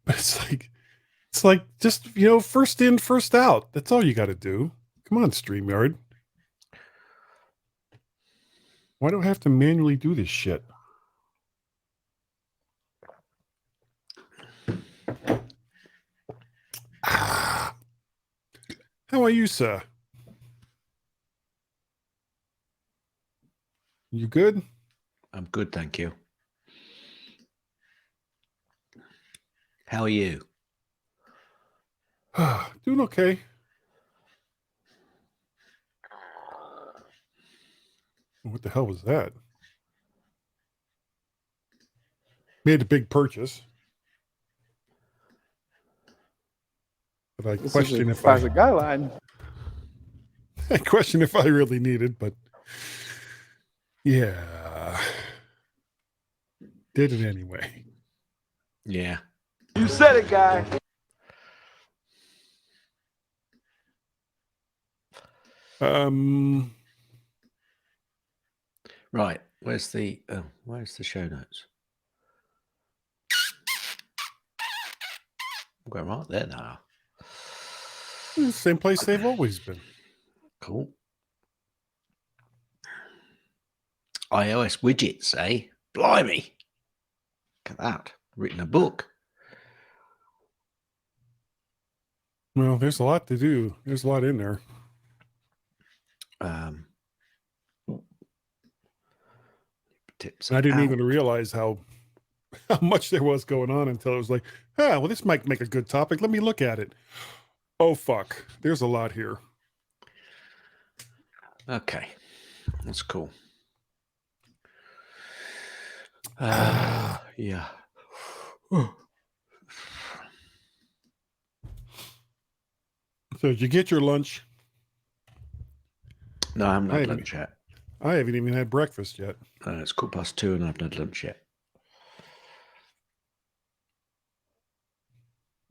But it's like just, first in, first out. That's all you got to do. Come on, StreamYard. Why do I have to manually do this shit? How are you, sir? You good? I'm good, thank you. How are you? Doing okay. What the hell was that? Made a big purchase. But I question if classic guy line. I question if I really need it, but yeah. Did it anyway. Yeah. You said it, guy. Right. Where's the show notes? I'm going right there now. Same place they've always been. Cool. iOS widgets, eh? Blimey. Look at that. Written a book. Well, there's a lot to do. There's a lot in there. Tips. I didn't even realize how much there was going on until it was like, well, this might make a good topic. Let me look at it. Oh, fuck. There's a lot here. Okay. That's cool. Yeah. So did you get your lunch? No, I haven't had lunch yet. I haven't even had breakfast yet. It's 2:15 and I haven't had lunch yet.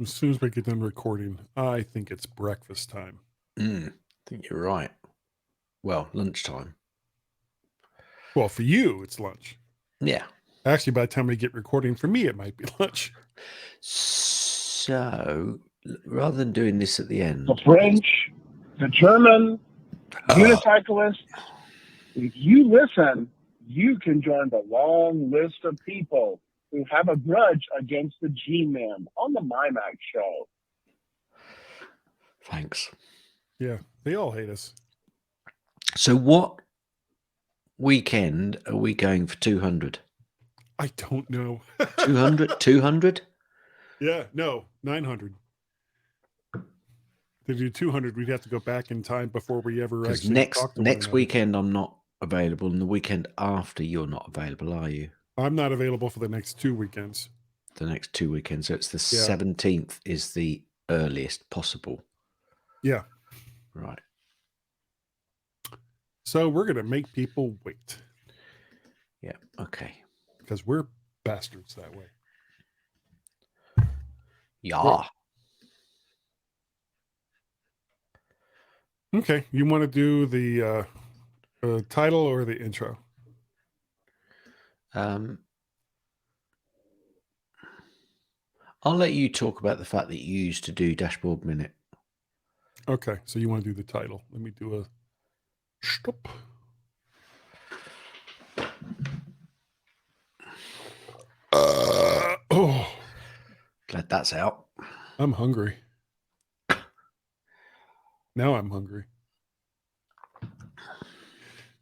As soon as we get done recording, I think it's breakfast time. I think you're right. Well, lunchtime. Well, for you, it's lunch. Yeah. Actually, by the time we get recording, for me, it might be lunch. So, rather than doing this at the end... The French, the German, unicyclists, if you listen, you can join the long list of people who have a grudge against the G-Man on the MyMac show. Thanks. Yeah, they all hate us. So what weekend are we going for 200? I don't know. 200? 200? Yeah, no, 900. To do 200, we'd have to go back in time before we ever actually talk to next weekend I'm not available, and the weekend after you're not available, are you? I'm not available for the next 2 weekends. The next 2 weekends. So it's the 17th is the earliest possible. Yeah. Right. So we're going to make people wait. Yeah, okay. Because we're bastards that way. Yeah. Well, okay, you want to do the title or the intro? I'll let you talk about the fact that you used to do Dashboard Minute. Okay, so you want to do the title. Let me do a stop. Glad that's out. I'm hungry. Now I'm hungry.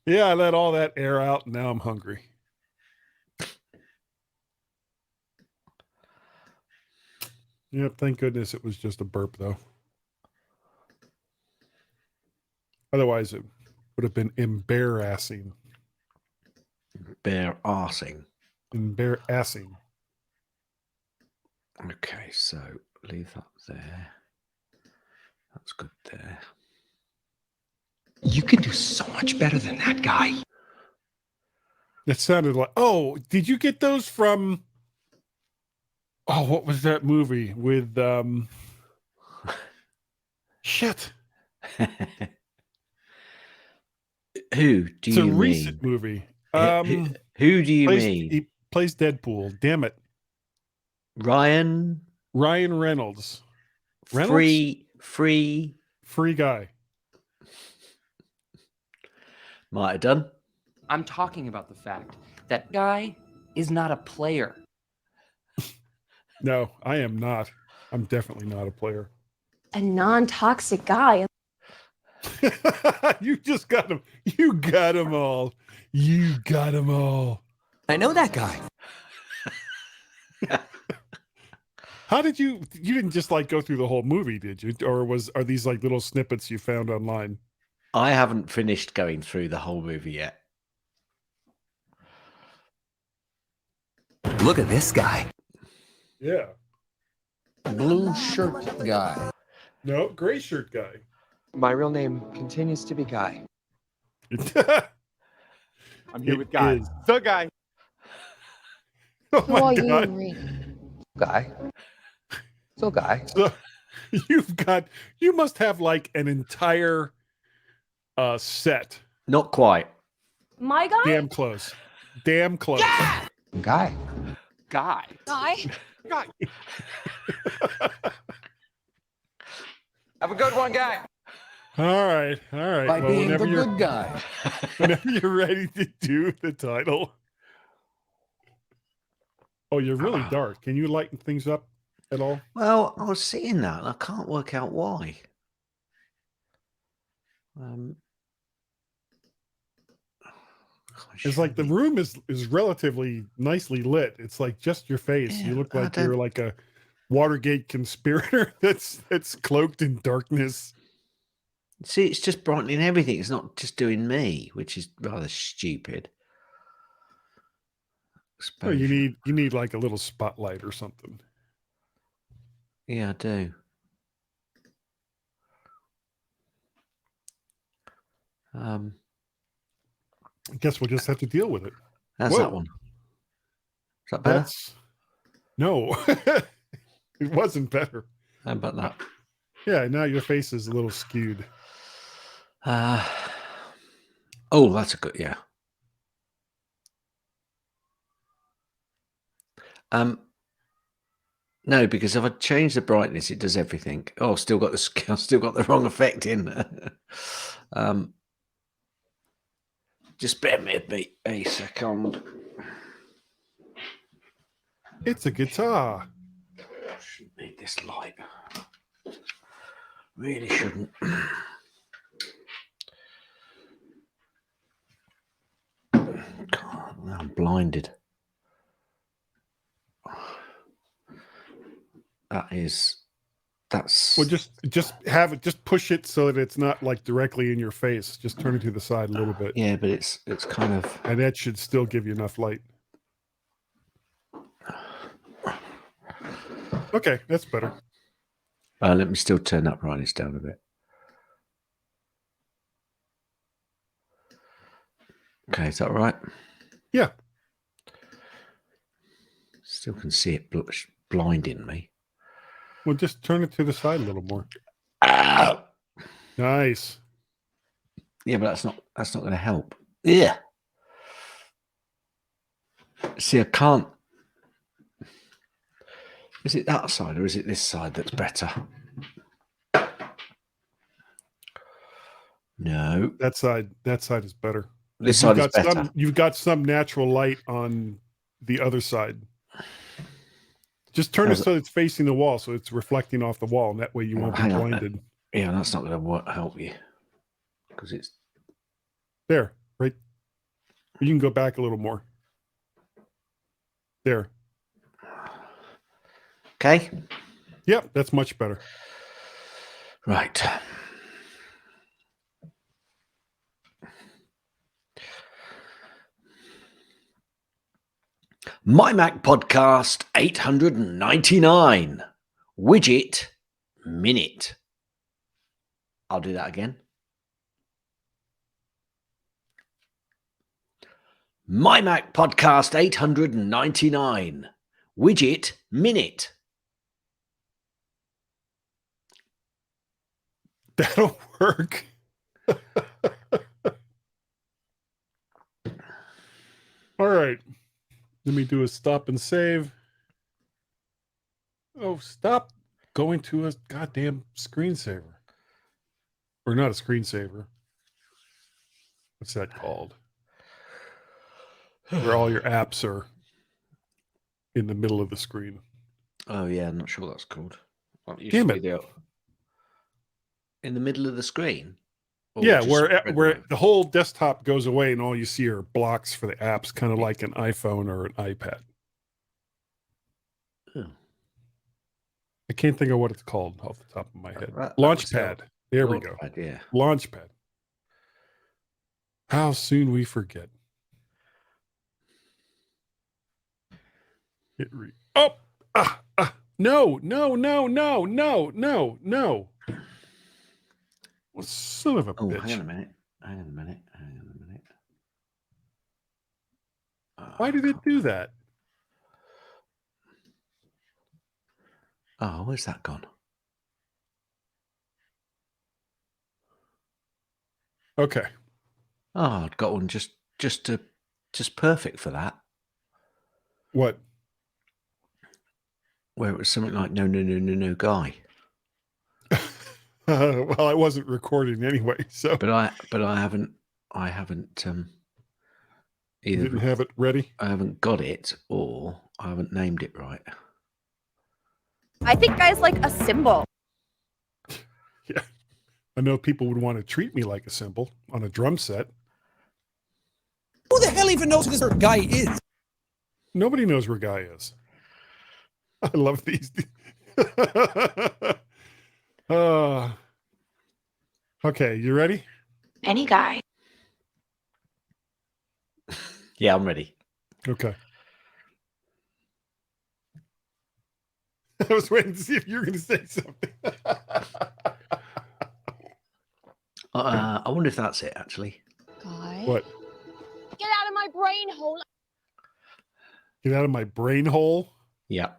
Yeah, I let all that air out, and now I'm hungry. Yep, thank goodness it was just a burp, though. Otherwise, it would have been embarrassing. Embarrassing. Embarrassing. Okay, so leave that there. That's good there. You can do so much better than that guy. That sounded like, oh, did you get those from, oh, what was that movie with, shit. Who do you mean? It's a recent movie. Who do you mean? He plays Deadpool. Damn it. Ryan. Ryan Reynolds. Free guy. might have done. I'm talking about the fact that guy is not a player. No, I am not. I'm definitely not a player. A non-toxic guy. You just got him. You got them all. You got them all. I know that guy. How did you didn't just like go through the whole movie, did you? Or are these like little snippets you found online? I haven't finished going through the whole movie yet. Look at this guy. Yeah. Blue shirt guy. No, gray shirt guy. My real name continues to be Guy. I'm here It with Guy. is. The guy. Oh Who my are you, god. Reed? Guy. So Guy. So you must have like an entire set. Not quite. My guy? Damn close. Damn close. Guy. Guy. Guy? Guy. Have a good one, Guy. All right. By Well, being the whenever good guy. whenever you're ready to do the title. Oh, you're really dark. Can you lighten things up at all? Well, I was seeing that and I can't work out why. It's like the room is relatively nicely lit. It's like just your face. Yeah, You look I like you're don't- like a Watergate conspirator that's cloaked in darkness. See, it's just brightening everything. It's not just doing me, which is rather stupid. Oh, you Exposure. need like a little spotlight or something. Yeah, I do. I guess we'll just have to deal with it. How's Whoa. that one? Is that better? That's no. It wasn't better. How about that? Yeah, now your face is a little skewed. Oh, that's a good, yeah. No, because if I change the brightness, it does everything. Oh, still got the wrong effect in. Just bear with me a second. It's a guitar. Shouldn't need this light. Really shouldn't. God, now I'm blinded. That's Well, just push it so that it's not like directly in your face. Just turn it to the side a little bit, yeah, but it's kind of and that should still give you enough light. Okay, that's better. let me still turn that brightness down a bit. Okay, is that all right? Yeah. Still can see it blinding me. Well, just turn it to the side a little more. Ah! Nice. Yeah, but that's not going to help. Yeah. See, I can't. Is it that side or is it this side that's better? No, That side is better. this side is better. You've got some natural light on the other side. Just turn it so it's facing the wall, so it's reflecting off the wall, and that way you won't be Hang on. blinded. Yeah, that's not going to help you because it's There, right? You can go back a little more. There. okay. Yep, that's much better. Right. MyMac podcast 899. Widget minute. I'll do that again. MyMac podcast 899. Widget minute. That'll work. All right. Let me do a stop and save. Oh, stop going to a goddamn screensaver. Or not a screensaver. What's that called? Where all your apps are in the middle of the screen. Oh yeah, I'm not sure what that's called. What used Damn to be it. in the middle of the screen. Or Yeah, just where spread where around? the whole desktop goes away and all you see are blocks for the apps, kind of like an iPhone or an iPad. Oh. I can't think of what it's called off the top of my head. That was the Launchpad. There we go. Launchpad, yeah. Launchpad. How soon we forget. No. Well, son of a Oh, bitch. hang on a minute. Why did it do that? Oh, where's that gone? Okay. Oh, I'd got one just perfect for that. What? Where it was something like no guy. Well, I wasn't recording anyway, so But I haven't you either didn't have it ready. I haven't got it or I haven't named it right. I think guy's like a symbol. Yeah. I know people would want to treat me like a symbol on a drum set. Who the hell even knows who this guy is? Nobody knows where Guy is. I love these. Okay, you ready? Any guy. Yeah, I'm ready. Okay. I was waiting to see if you were going to say something. I wonder if that's it actually. Guy. What? Get out of my brain hole. Get out of my brain hole. Yeah.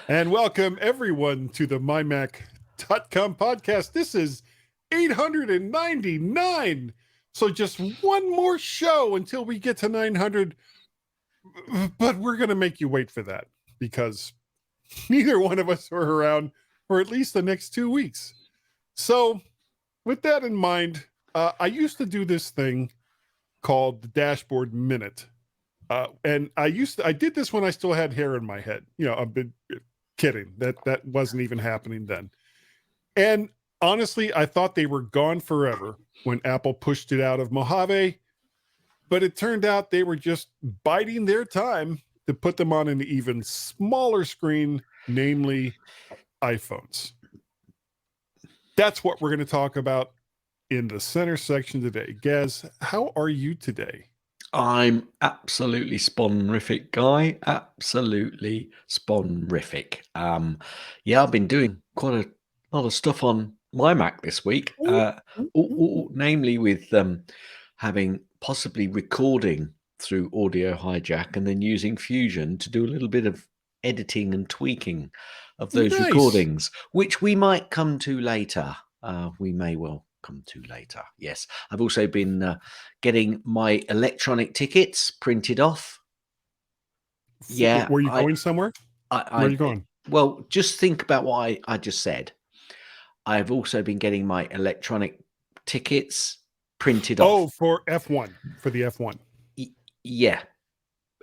And welcome everyone to the MyMac.com podcast. This is 899. So just one more show until we get to 900. But we're going to make you wait for that because neither one of us are around for at least the next 2 weeks. So with that in mind, I used to do this thing called the Dashboard Minute. And I did this when I still had hair in my head. You know, I've been kidding. That wasn't even happening then. And honestly, I thought they were gone forever when Apple pushed it out of Mojave. But it turned out they were just biding their time to put them on an even smaller screen, namely iPhones. That's what we're going to talk about in the center section today. Gaz, how are you today? I'm absolutely spawnific, Guy. Absolutely spawnific. Yeah, I've been doing quite a lot of stuff on MyMac this week, namely with having possibly recording through Audio Hijack and then using Fusion to do a little bit of editing and tweaking of those Nice. recordings, which we might come to later. We may well come to later. Yes, I've also been getting my electronic tickets printed off. Yeah, Were you going somewhere? Where are you going? Well, just think about what I just said. I've also been getting my electronic tickets printed off. Oh, for F1, for the F1. Yeah,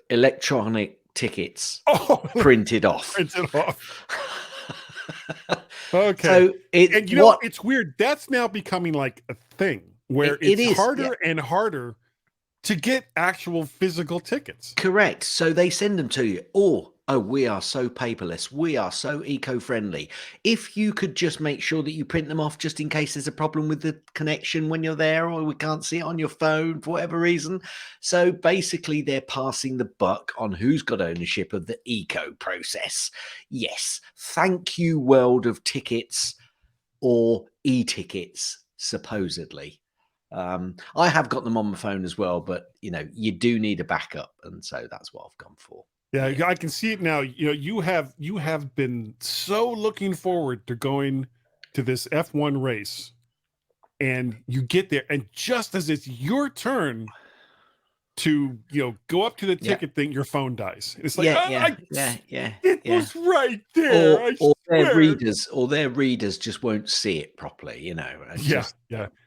electronic tickets Oh, printed off. printed off. Okay. So And you know, it's weird. That's now becoming like a thing where It it's is, harder and harder to get actual physical tickets. Correct. So they send them to you. Or, oh, we are so paperless. We are so eco-friendly. If you could just make sure that you print them off just in case there's a problem with the connection when you're there or we can't see it on your phone for whatever reason. So basically they're passing the buck on who's got ownership of the eco process. Yes. Thank you, world of tickets or e-tickets, supposedly. I have got them on my phone as well, but you know, you do need a backup, and so that's what I've gone for. Yeah, I can see it now. You know, you have been so looking forward to going to this F1 race, and you get there, and just as it's your turn to go up to the Yeah. ticket thing, your phone dies. It's like it was right there. Or I their swear. readers just won't see it properly, and Yeah,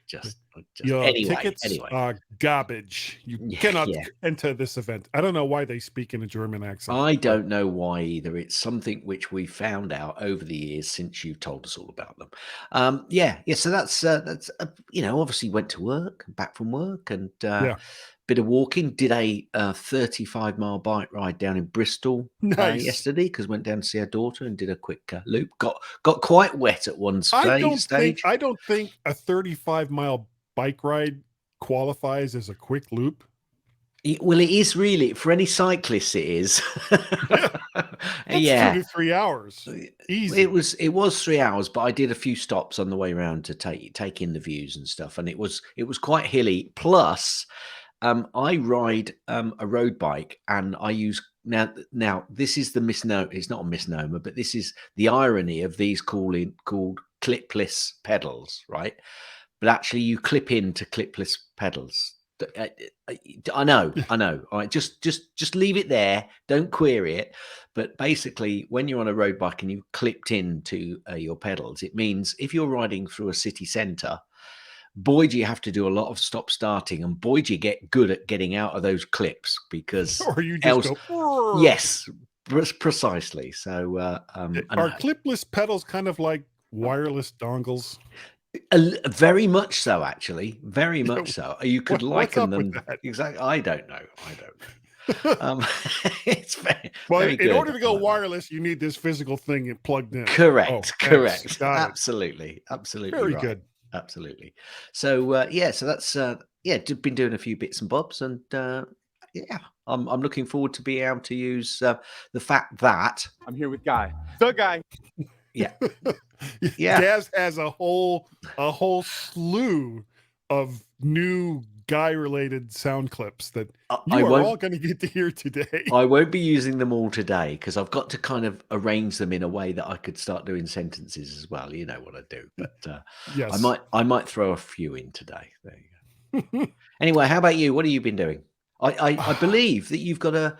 just Your anyway. tickets are garbage. You Yeah, cannot yeah. enter this event. I don't know why they speak in a German accent. I don't know why either. It's something which we found out over the years since you've told us all about them. Yeah. So that's obviously went to work, back from work, and Yeah. bit of walking. Did a 35-mile bike ride down in Bristol Nice. yesterday because went down to see our daughter and did a quick loop. Got quite wet at one I stage. don't think a 35-mile bike ride qualifies as a quick loop. Well, it is really for any cyclists. It is. That's 2 to 3 hours. Easy. It was 3 hours, but I did a few stops on the way around to take in the views and stuff, and it was quite hilly. Plus, I ride a road bike, and I use now. This is the misnomer. It's not a misnomer, but this is the irony of these called clipless pedals, right? But actually, you clip into clipless pedals. I know. All right, just leave it there. Don't query it. But basically, when you're on a road bike and you clipped into your pedals, it means if you're riding through a city centre, boy, do you have to do a lot of stop starting, and boy, do you get good at getting out of those clips because or you just go. Yes, precisely. So are clipless pedals kind of like wireless dongles? Very much so, actually. Very much so. You could liken them exactly. I don't know. It's very very in good. order to go wireless, you need this physical thing plugged in. Correct. Absolutely very right. good. Absolutely. So so that's been doing a few bits and bobs, and I'm looking forward to being able to use the fact that I'm here with Guy, the guy. Yeah. Gaz has a whole slew of new guy-related sound clips that you are all going to get to hear today. I won't be using them all today because I've got to kind of arrange them in a way that I could start doing sentences as well. You know what I do, but yes, I might throw a few in today. There you go. Anyway, how about you? What have you been doing? I believe that you've got a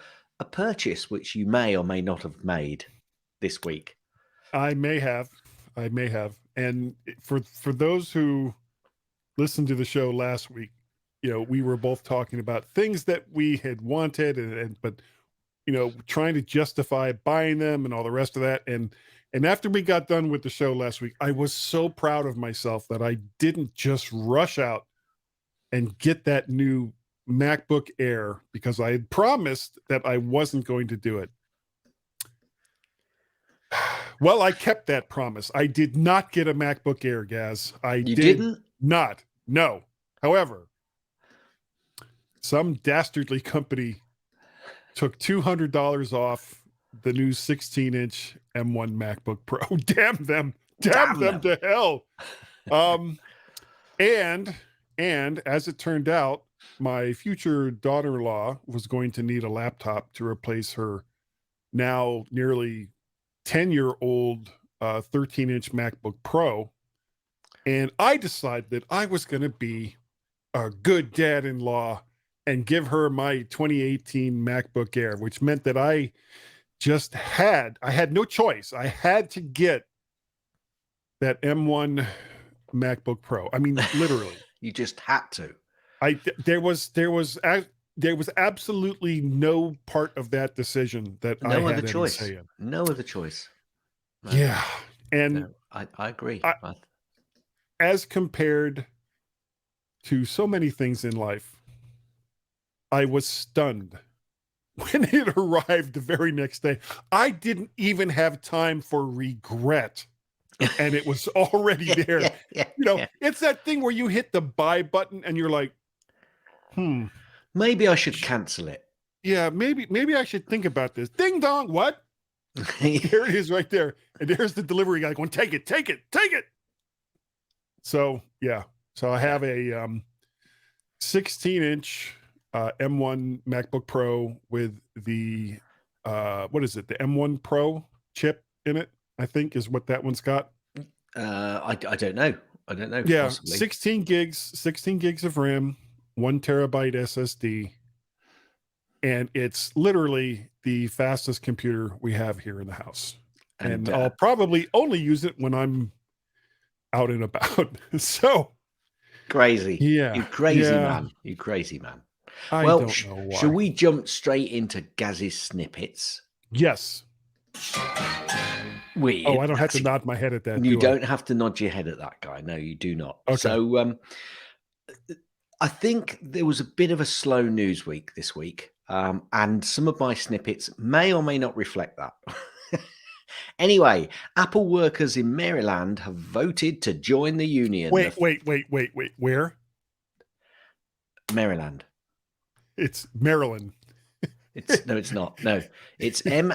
purchase which you may or may not have made this week. I may have. And for those who listened to the show last week, we were both talking about things that we had wanted but trying to justify buying them and all the rest of that. And after we got done with the show last week, I was so proud of myself that I didn't just rush out and get that new MacBook Air because I had promised that I wasn't going to do it. Well, I kept that promise. I did not get a MacBook Air, Gaz. You didn't? Not. No. However, some dastardly company took $200 off the new 16-inch M1 MacBook Pro. Damn them. Damn them to hell. And as it turned out, my future daughter-in-law was going to need a laptop to replace her now nearly 10-year-old 13-inch MacBook Pro. And I decided that I was going to be a good dad-in-law and give her my 2018 MacBook Air, which meant that I had no choice. I had to get that M1 MacBook Pro. I mean, literally. You just had to. There was absolutely no part of that decision that I had any say in. No other choice. No. Yeah. And no, I agree. As compared to so many things in life, I was stunned when it arrived the very next day. I didn't even have time for regret. And it was already there. It's that thing where you hit the buy button and you're like, maybe I should cancel it. Yeah, maybe I should think about this. Ding dong, what? There it is right there. And there's the delivery guy going, take it. So, yeah. So I have a 16-inch M1 MacBook Pro with the, what is it? The M1 Pro chip in it, I think is what that one's got. I don't know. Yeah, possibly. 16 gigs of RAM, 1 terabyte SSD. and it's literally the fastest computer we have here in the house. And I'll probably only use it when I'm out and about. So crazy. yeah, You crazy yeah. man. You crazy man. I Well, don't know why. shall we jump straight into Gaz's snippets? Yes. Weird. Oh, I don't have to nod my head at that. You do I? don't have to nod your head at that guy. No, you do not. Okay. So I think there was a bit of a slow news week this week. And some of my snippets may or may not reflect that. Anyway, Apple workers in Maryland have voted to join the union. Wait. Where? Maryland. It's Maryland. No, it's not. No, it's Maryland.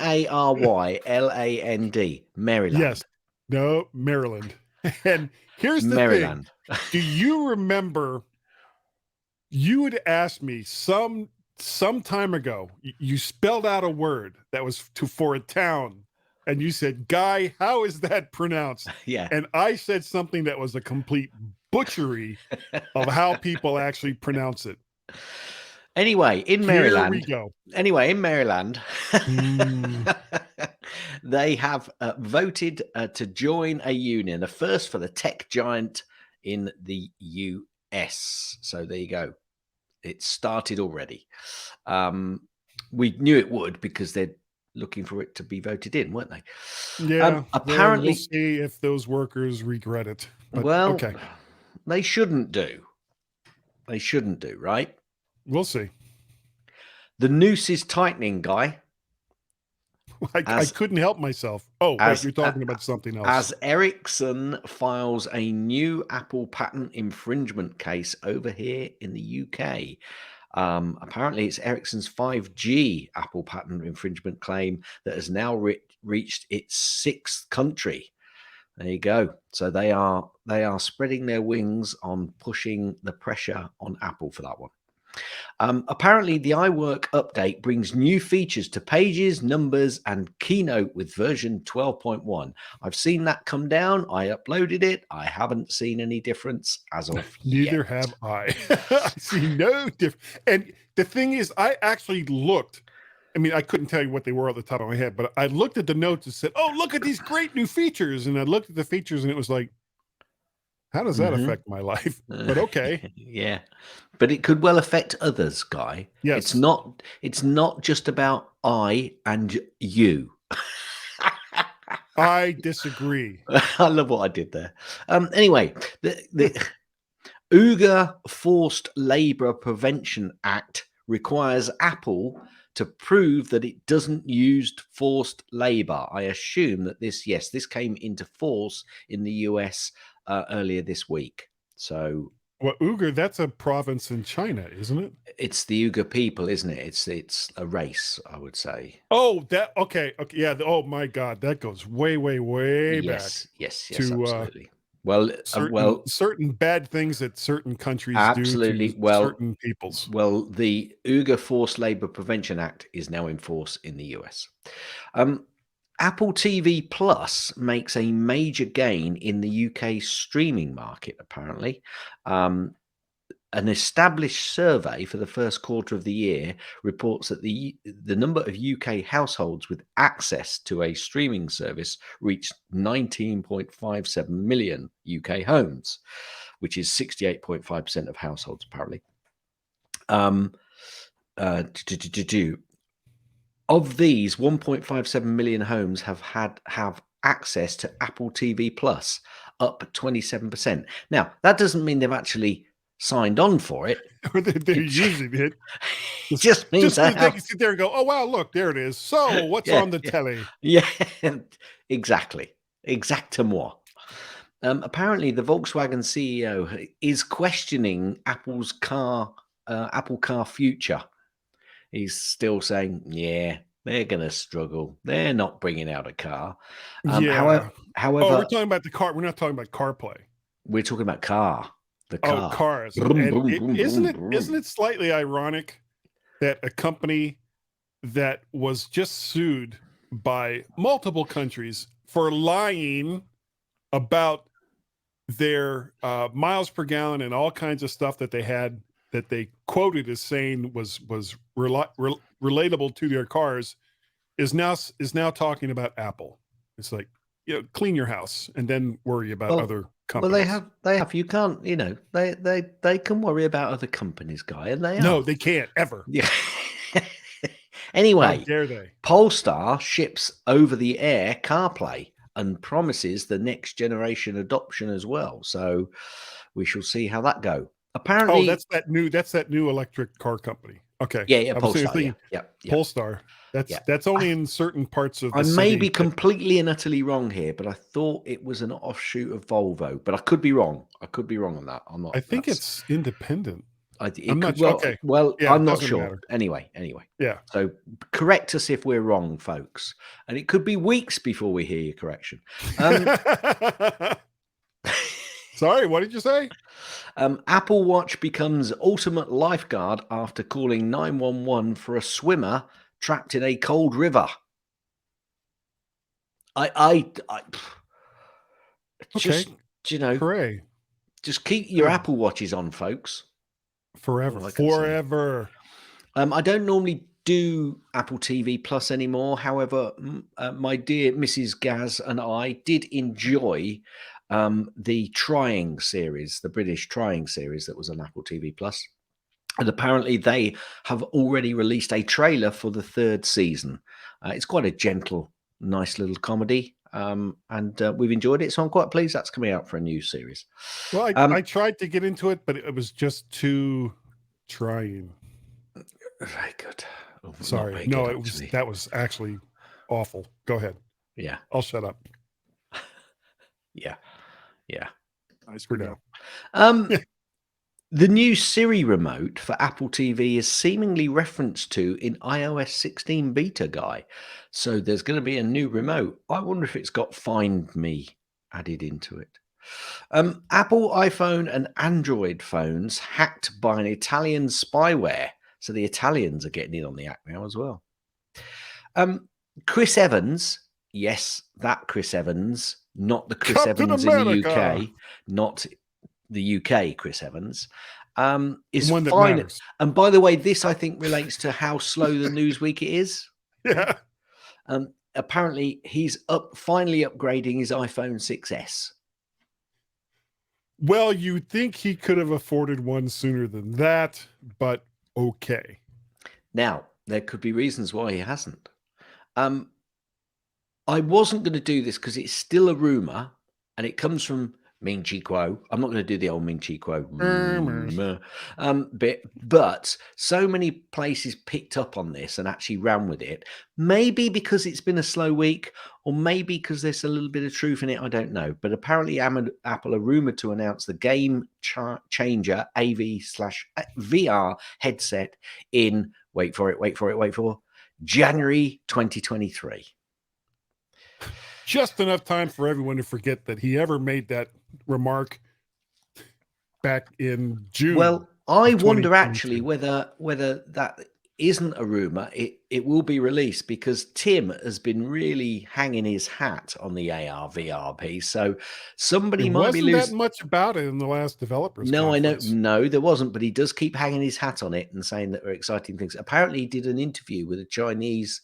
Maryland. Yes. No, Maryland. And here's the Maryland. thing. Do you remember you had asked me some time ago, you spelled out a word that was for a town, and you said, Guy, how is that pronounced? Yeah. And I said something that was a complete butchery of how people actually pronounce it. Anyway, in Maryland. Here we go. Anyway, in Maryland, they have voted to join a union, the first for the tech giant in the US. So there you go. It started already. We knew it would because they're looking for it to be voted in, weren't they? Yeah. Apparently, we'll see if those workers regret it. But, well, okay. They shouldn't do. They shouldn't do, right? We'll see. The noose is tightening, Guy. I couldn't help myself. Oh, wait, you're talking about something else. As Ericsson files a new Apple patent infringement case over here in the UK. Apparently, it's Ericsson's 5G Apple patent infringement claim that has now reached its sixth country. There you go. So they are spreading their wings on pushing the pressure on Apple for that one. Apparently, the iWork update brings new features to Pages, Numbers, and Keynote with version 12.1. I've seen that come down. I uploaded it. I haven't seen any difference as of Neither yet. have I. I see no difference. And the thing is, I actually looked. I mean, I couldn't tell you what they were at the top of my head, but I looked at the notes and said, oh, look at these great new features. And I looked at the features and it was like, how does that affect my life? But okay. Yeah. But it could well affect others, Guy. Yes. It's not just about I and you. I disagree. I love what I did there. Anyway, the Uyghur Forced Labor Prevention Act requires Apple to prove that it doesn't use forced labor. I assume that this came into force in the US earlier this week. So, well, Uyghur, that's a province in China, isn't it? It's the Uyghur people, isn't it? It's a race, I would say. Oh, okay, yeah. Oh my God, that goes way back. Yes, to, absolutely. Well, certain bad things that certain countries absolutely. do to certain peoples. Well, the Uyghur Forced Labor Prevention Act is now in force in the US. Apple TV Plus makes a major gain in the UK streaming market, apparently. An established survey for the first quarter of the year reports that the number of UK households with access to a streaming service reached 19.57 million UK homes, which is 68.5% of households, apparently. Of these, 1.57 million homes have access to Apple TV Plus, up 27%. Now, that doesn't mean they've actually signed on for it. They're using it. It just means they can sit there and go, oh, wow, look, there it is. So what's on the telly? Yeah, exactly. Exactement. Apparently, the Volkswagen CEO is questioning Apple Car future. He's still saying, yeah, they're going to struggle. They're not bringing out a car. However, we're talking about the car. We're not talking about CarPlay. We're talking about car. The car. Oh, cars. Isn't it slightly ironic that a company that was just sued by multiple countries for lying about their miles per gallon and all kinds of stuff that they had that they quoted as saying was relatable to their cars is now talking about Apple. It's like, clean your house and then worry about other companies. Well, they have. You can't. They can worry about other companies, Guy, and they No, are. they can't ever. Yeah. How Anyway, dare they? Polestar ships over-the-air CarPlay and promises the next generation adoption as well. So we shall see how that go. Apparently, That's that new electric car company. Okay. yeah, I was Polestar. thinking Yeah. Polestar. That's only in certain parts of the I city. may be completely and utterly wrong here, but I thought it was an offshoot of Volvo, but I could be wrong. I could be wrong on that. I'm not. I think it's independent. I'm not sure. Okay. Well, Yeah, I'm not doesn't sure. matter. Anyway. Yeah. So correct us if we're wrong, folks. And it could be weeks before we hear your correction. Sorry, what did you say? Apple Watch becomes ultimate lifeguard after calling 911 for a swimmer trapped in a cold river. Just, Hooray. just keep your Apple Watches on, folks. Forever. All I can say. Forever. I don't normally do Apple TV Plus anymore. However, my dear Mrs. Gaz and I did enjoy the Trying series, the British Trying series that was on Apple TV Plus. And apparently they have already released a trailer for the 3rd season. It's quite a gentle, nice little comedy. And we've enjoyed it. So I'm quite pleased that's coming out for a new series. Well, I tried to get into it, but it was just too trying. Very good. Sorry. No, that was actually awful. Go ahead. Yeah. I'll shut up. Yeah. I screwed up. The new Siri remote for Apple TV is seemingly referenced to in iOS 16 beta, Guy. So there's going to be a new remote. I wonder if it's got Find Me added into it. Apple iPhone and Android phones hacked by an Italian spyware. So the Italians are getting in on the act now as well. Chris Evans, yes, that Chris Evans, not the Chris Captain Evans America. in the UK, not the UK Chris Evans, is one that fine. matters. And by the way, this I think relates to how slow the Newsweek is. Yeah. Apparently, he's finally upgrading his iPhone 6S. Well, you'd think he could have afforded one sooner than that, but okay. Now, there could be reasons why he hasn't. I wasn't going to do this because it's still a rumor, and it comes from Ming Chi Kuo. I'm not going to do the old Ming Chi Kuo bit, but so many places picked up on this and actually ran with it. Maybe because it's been a slow week, or maybe because there's a little bit of truth in it. I don't know. But apparently, Apple are rumored to announce the game changer AV/VR headset in wait for it, January 2023. Just enough time for everyone to forget that he ever made that remark back in June. Well, I wonder actually whether that isn't a rumor. It will be released because Tim has been really hanging his hat on the AR VR piece. So somebody might be losing that much about it in the last developers. No, conference. I know. No, there wasn't, but he does keep hanging his hat on it and saying that there are exciting things. Apparently, he did an interview with a Chinese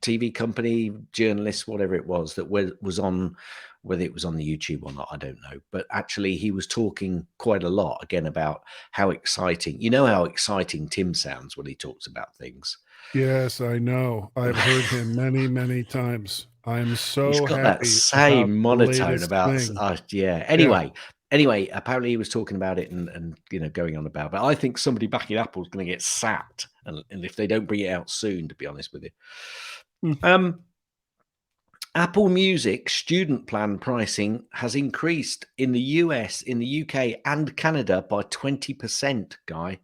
TV company, journalist, whatever it was, that was on, whether it was on the YouTube or not, I don't know. But actually, he was talking quite a lot again about how exciting. You know how exciting Tim sounds when he talks about things. Yes, I know. I've heard him many, many times. I'm so He's got happy that same monotone latest about. thing. Yeah. Anyway, apparently he was talking about it and going on about. But I think somebody back in Apple is going to get sacked, and if they don't bring it out soon, to be honest with you. Apple Music student plan pricing has increased in the US, in the UK, and Canada by 20%, Guy.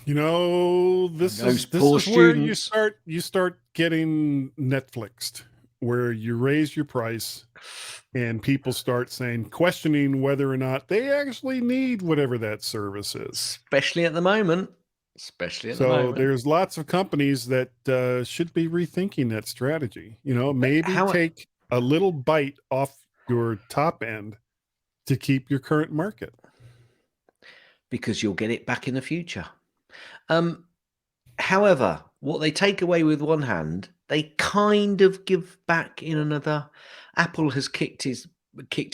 You know, this is where you start getting Netflixed, where you raise your price and people start questioning whether or not they actually need whatever that service is. Especially at the moment. So there's lots of companies that should be rethinking that strategy. You know, maybe take a little bite off your top end to keep your current market. Because you'll get it back in the future. However, what they take away with one hand, they kind of give back in another. Apple has kicked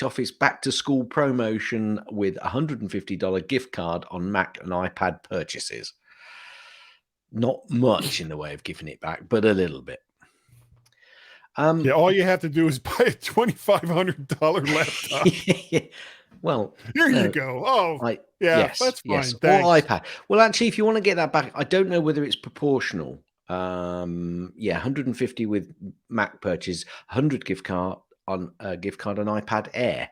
off its back to school promotion with a $150 gift card on Mac and iPad purchases. Not much in the way of giving it back, but a little bit. Yeah, all you have to do is buy a $2,500 laptop. Well, Here you go. Oh, yeah, yes, that's fine. yes. Or Thanks. iPad. Well, actually, if you want to get that back, I don't know whether it's proportional. Yeah, 150 with Mac purchase, 100 gift card on iPad Air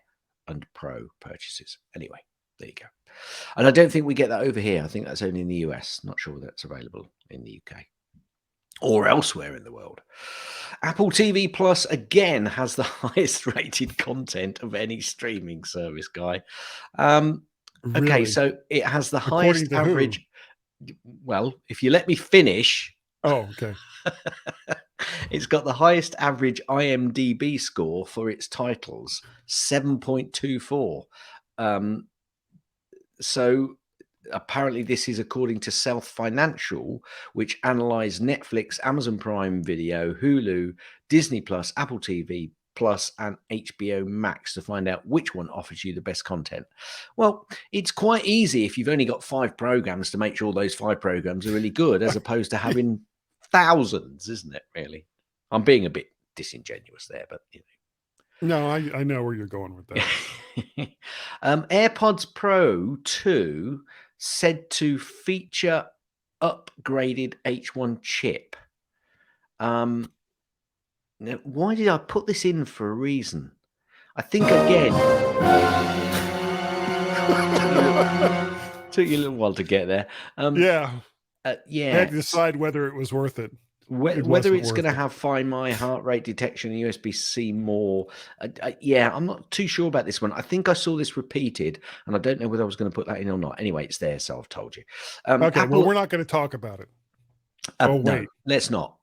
and Pro purchases. Anyway, there you go. And I don't think we get that over here. I think that's only in the US. Not sure that's available in the UK or elsewhere in the world. Apple TV Plus again has the highest rated content of any streaming service, Guy. Okay, Really? so it has the According highest to who? average. Well, if you let me finish. Oh, okay. It's got the highest average IMDb score for its titles, 7.24. So apparently this is according to South Financial, which analysed Netflix, Amazon Prime Video, Hulu, Disney Plus, Apple TV Plus, and HBO Max to find out which one offers you the best content. Well, it's quite easy if you've only got 5 programs to make sure those 5 programs are really good, as opposed to having thousands, isn't it, really? I'm being a bit disingenuous there, but you know. No, I know where you're going with that. AirPods Pro 2 said to feature upgraded H1 chip. Now, why did I put this in for a reason? I think again took you a little while to get there. Yeah. Yeah. I had to decide whether it was worth it. Whether it's going to have Find My heart rate detection and USB-C more. Yeah, I'm not too sure about this one. I think I saw this repeated, and I don't know whether I was going to put that in or not. Anyway, it's there, so I've told you. Okay, Apple, well, we're not going to talk about it. no, wait. let's not.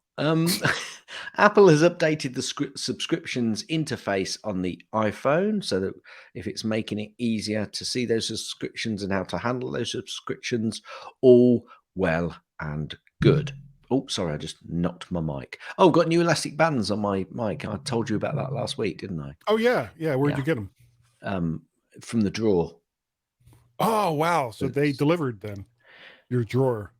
Apple has updated the subscriptions interface on the iPhone so that if it's making it easier to see those subscriptions and how to handle those subscriptions, all well and good. Oh, sorry, I just knocked my mic. Oh, got new elastic bands on my mic. I told you about that last week, didn't I? Oh, yeah. Yeah. Where'd you get them? From the drawer. Oh, wow. So they delivered then. Your drawer.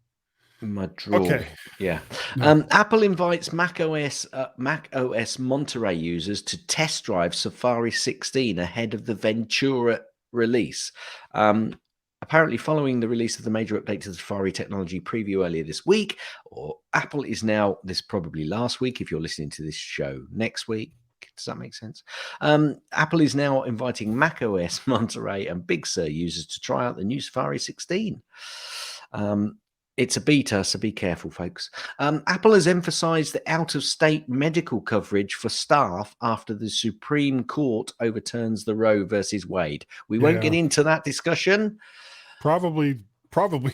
My drawer. Okay. Yeah. No. Apple invites Mac OS Monterey users to test drive Safari 16 ahead of the Ventura release. Apparently, following the release of the major update to the Safari technology preview earlier this week, or Apple is now, this probably last week, if you're listening to this show next week. Does that make sense? Apple is now inviting macOS Monterey and Big Sur users to try out the new Safari 16. It's a beta, so be careful, folks. Apple has emphasized the out-of-state medical coverage for staff after the Supreme Court overturns the Roe versus Wade. We won't get into that discussion. Probably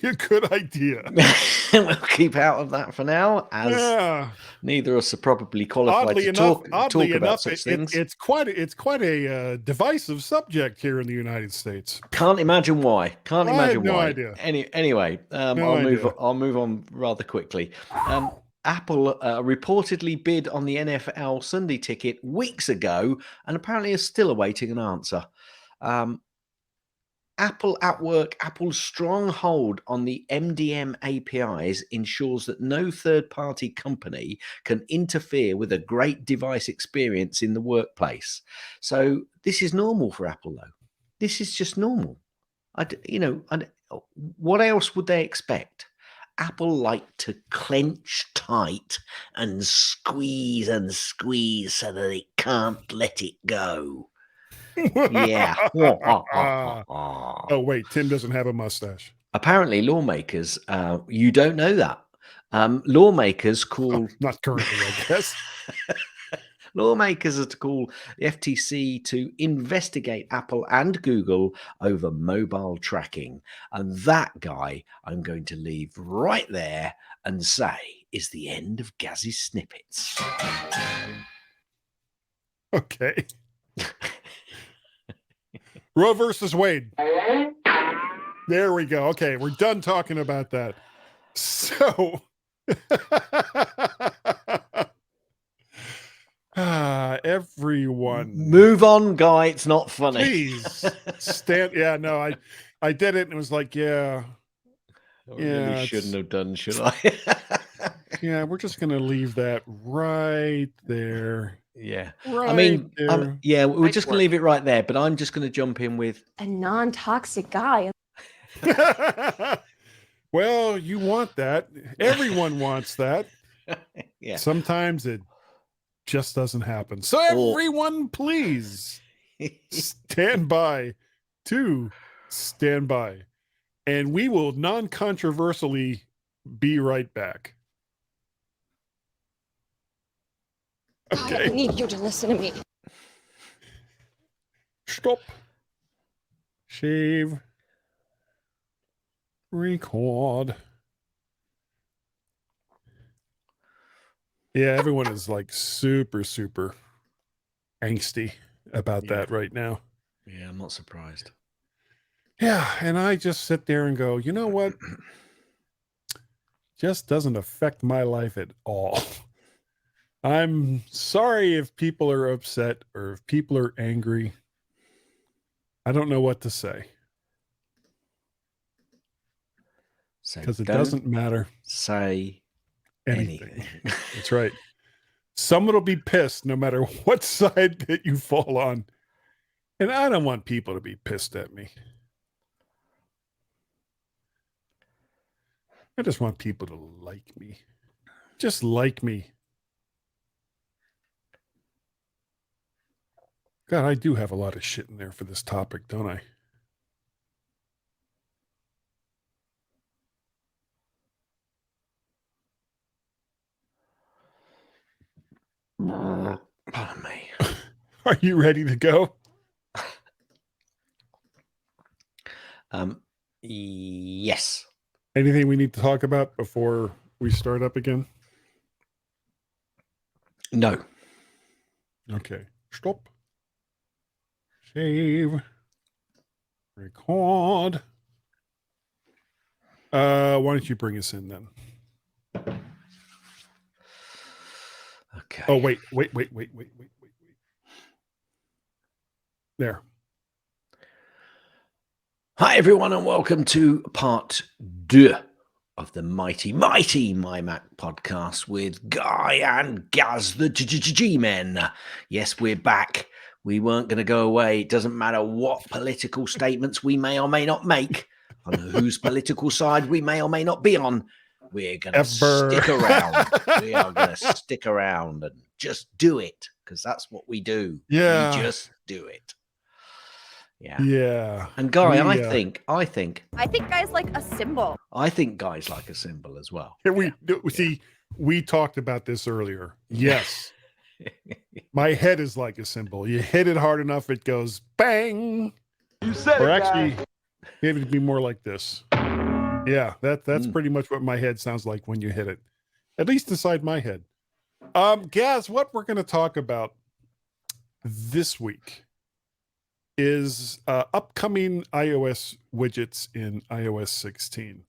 a good idea. We'll keep out of that for now, as neither of us are probably qualified to talk about such things. It's quite a divisive subject here in the United States. Can't imagine why. Can't imagine I have no why. idea. Anyway, I'll move on rather quickly. Apple reportedly bid on the NFL Sunday ticket weeks ago, and apparently is still awaiting an answer. Apple at work, Apple's strong hold on the MDM APIs ensures that no third-party company can interfere with a great device experience in the workplace. So this is normal for Apple, though. This is just normal. What else would they expect? Apple like to clench tight and squeeze so that it can't let it go. Yeah. Oh, wait, Tim doesn't have a mustache. Apparently, lawmakers, you don't know that. Lawmakers call... not currently, I guess. Lawmakers are to call the FTC to investigate Apple and Google over mobile tracking. And that, Guy, I'm going to leave right there and say is the end of Gaz's snippets. Okay. Roe versus Wade. There we go. Okay, we're done talking about that. So, everyone, Move on, Guy. It's not funny. please stand. Yeah, no, I did it, and it was like, yeah, I yeah, really it's- shouldn't have done, should I? yeah. We're just gonna leave that right there. Yeah. Right I mean, there. yeah, we're Nice just going work. to leave it right there, but I'm just going to jump in with A non-toxic guy. Well, you want that. Everyone wants that. yeah. Sometimes it just doesn't happen. So Or- everyone, please stand by to stand by. And we will non-controversially be right back. I Okay. need you to listen to me. Stop. Shave. Record. Yeah, everyone is like super, super angsty about Yeah. that right now. Yeah, I'm not surprised. Yeah, and I just sit there and go, you know what? Just doesn't affect my life at all. I'm sorry if people are upset or if people are angry. I don't know what to say So because it don't doesn't matter say anything. anything. That's right. Someone will be pissed no matter what side that you fall on. And I don't want people to be pissed at me. I just want people to like me. Just like me. God, I do have a lot of shit in there for this topic, don't I? Pardon me. Are you ready to go? Yes. Anything we need to talk about before we start up again? No. Okay. Stop. Save. Record. Why don't you bring us in then? Okay. Oh, wait. There. Hi, everyone, and welcome to part 2 of the mighty MyMac podcast with Guy and Gaz, the G-Men. Yes, we're back. We weren't going to go away. It doesn't matter what political statements we may or may not make, on whose political side we may or may not be on. We're going to stick around. We are going to stick around and just do it, because that's what we do. Yeah. We just do it. Yeah. Yeah. And Guy, We, I think I think Guy's like a symbol. Guy's like a symbol as well. Here we see. We talked about this earlier. Yes. My head is like a symbol. You hit it hard enough, it goes bang. You said Or it, actually, guy. maybe it'd be more like this. Yeah, that's pretty much what my head sounds like when you hit it. At least inside my head. Gaz, what we're going to talk about this week is upcoming iOS widgets in iOS 16.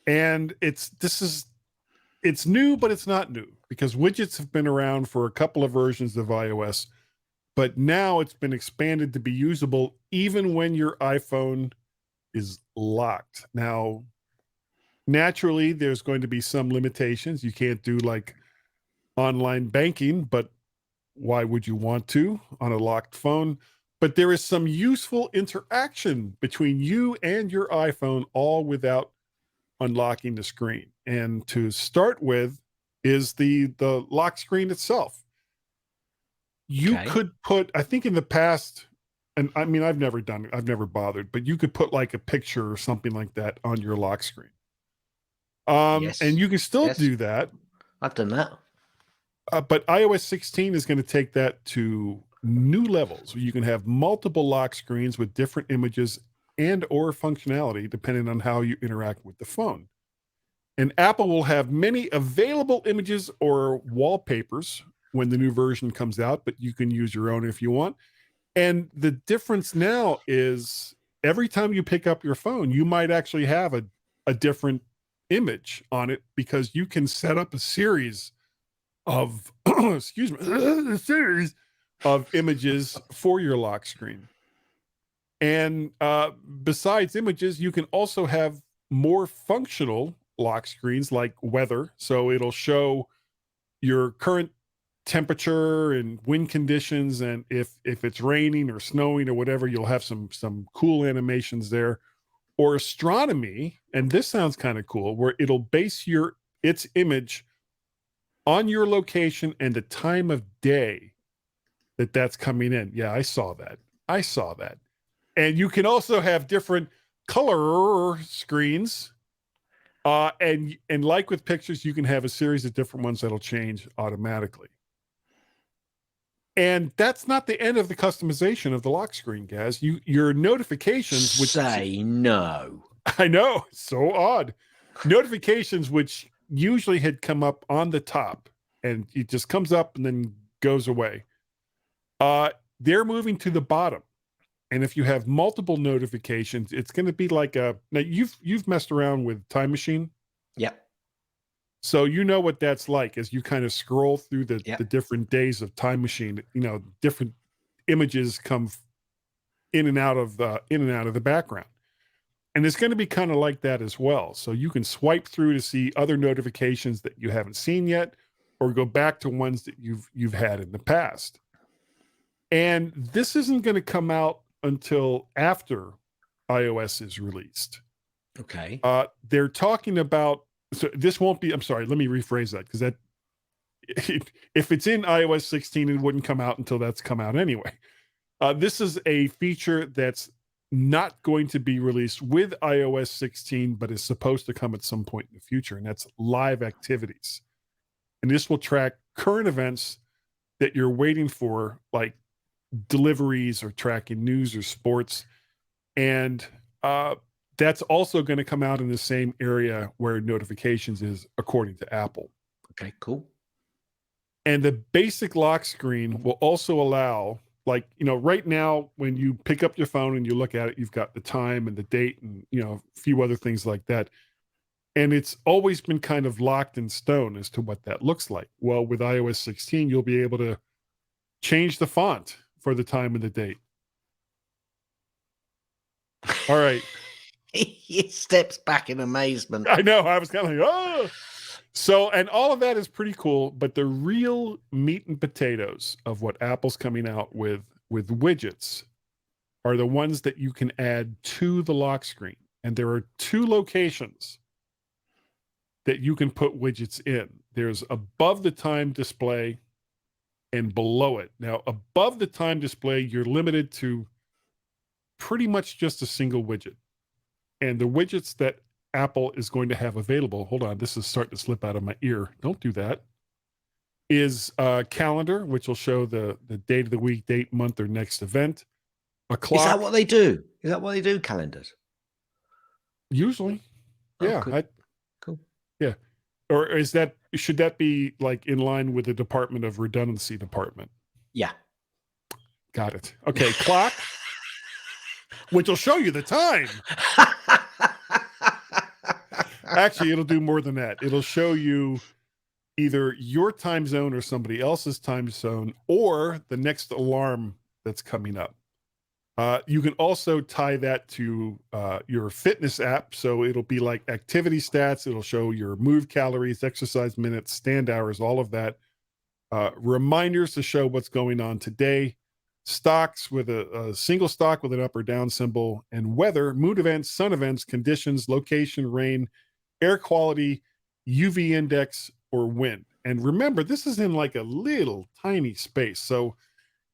And it's new, but it's not new, because widgets have been around for a couple of versions of iOS, but now it's been expanded to be usable even when your iPhone is locked. Now, naturally, there's going to be some limitations. You can't do like online banking, but why would you want to on a locked phone? But there is some useful interaction between you and your iPhone, all without unlocking the screen. And to start with is the lock screen itself. You could put, I think in the past, and I mean, I've never done it, I've never bothered, but you could put like a picture or something like that on your lock screen. Yes. And you can still Yes. do that. I've done that. But iOS 16 is going to take that to new levels, where you can have multiple lock screens with different images and or functionality depending on how you interact with the phone. And Apple will have many available images or wallpapers when the new version comes out, but you can use your own if you want. And the difference now is every time you pick up your phone, you might actually have a different image on it because you can set up a series of excuse me, a series of images for your lock screen. And besides images, you can also have more functional lock screens like weather. So it'll show your current temperature and wind conditions, and if it's raining or snowing or whatever, you'll have some cool animations there. Or astronomy, and this sounds kind of cool, where it'll base its image on your location and the time of day that's coming in. Yeah, I saw that. And you can also have different color screens. And like with pictures, you can have a series of different ones that'll change automatically. And that's not the end of the customization of the lock screen, Gaz. Your notifications, which say no. I know, so odd. Notifications, which usually had come up on the top, and it just comes up and then goes away. They're moving to the bottom. And if you have multiple notifications, it's going to be like now you've messed around with Time Machine. Yep. So you know what that's like as you kind of scroll through the different days of Time Machine. Different images come in and out of the background, and it's going to be kind of like that as well. So you can swipe through to see other notifications that you haven't seen yet, or go back to ones that you've had in the past. And this isn't going to come out until after iOS is released. Okay. They're talking about. So this won't be, I'm sorry, let me rephrase that, because if it's in iOS 16, it wouldn't come out until that's come out anyway. This is a feature that's not going to be released with iOS 16, but is supposed to come at some point in the future, and that's live activities. And this will track current events that you're waiting for, like deliveries or tracking news or sports. And that's also going to come out in the same area where notifications is, according to Apple. Okay, cool. And the basic lock screen will also allow, like, right now when you pick up your phone and you look at it, you've got the time and the date and, a few other things like that. And it's always been kind of locked in stone as to what that looks like. Well, with iOS 16, you'll be able to change the font for the time and the date. All right. He steps back in amazement. I know. I was kind of like, oh. So, and all of that is pretty cool. But the real meat and potatoes of what Apple's coming out with widgets are the ones that you can add to the lock screen. And there are two locations that you can put widgets in. There's above the time display and below it. Now, above the time display, you're limited to pretty much just a single widget. And the widgets that Apple is going to have available, hold on, this is starting to slip out of my ear. Don't do that. Is calendar, which will show the date of the week, date, month, or next event. A clock. Is that what they do? Is that what they do, calendars? Usually. Oh, Yeah. cool. Cool. Yeah. Or should that be like in line with the Department of Redundancy department? Yeah. Got it. Okay. Clock, which will show you the time. Actually, it'll do more than that. It'll show you either your time zone or somebody else's time zone, or the next alarm that's coming up. You can also tie that to your fitness app. So it'll be like activity stats. It'll show your move calories, exercise minutes, stand hours, all of that. Reminders to show what's going on today. Stocks with a single stock with an up or down symbol, and weather, mood events, sun events, conditions, location, rain, air quality, UV index, or wind. And remember, this is in like a little tiny space. So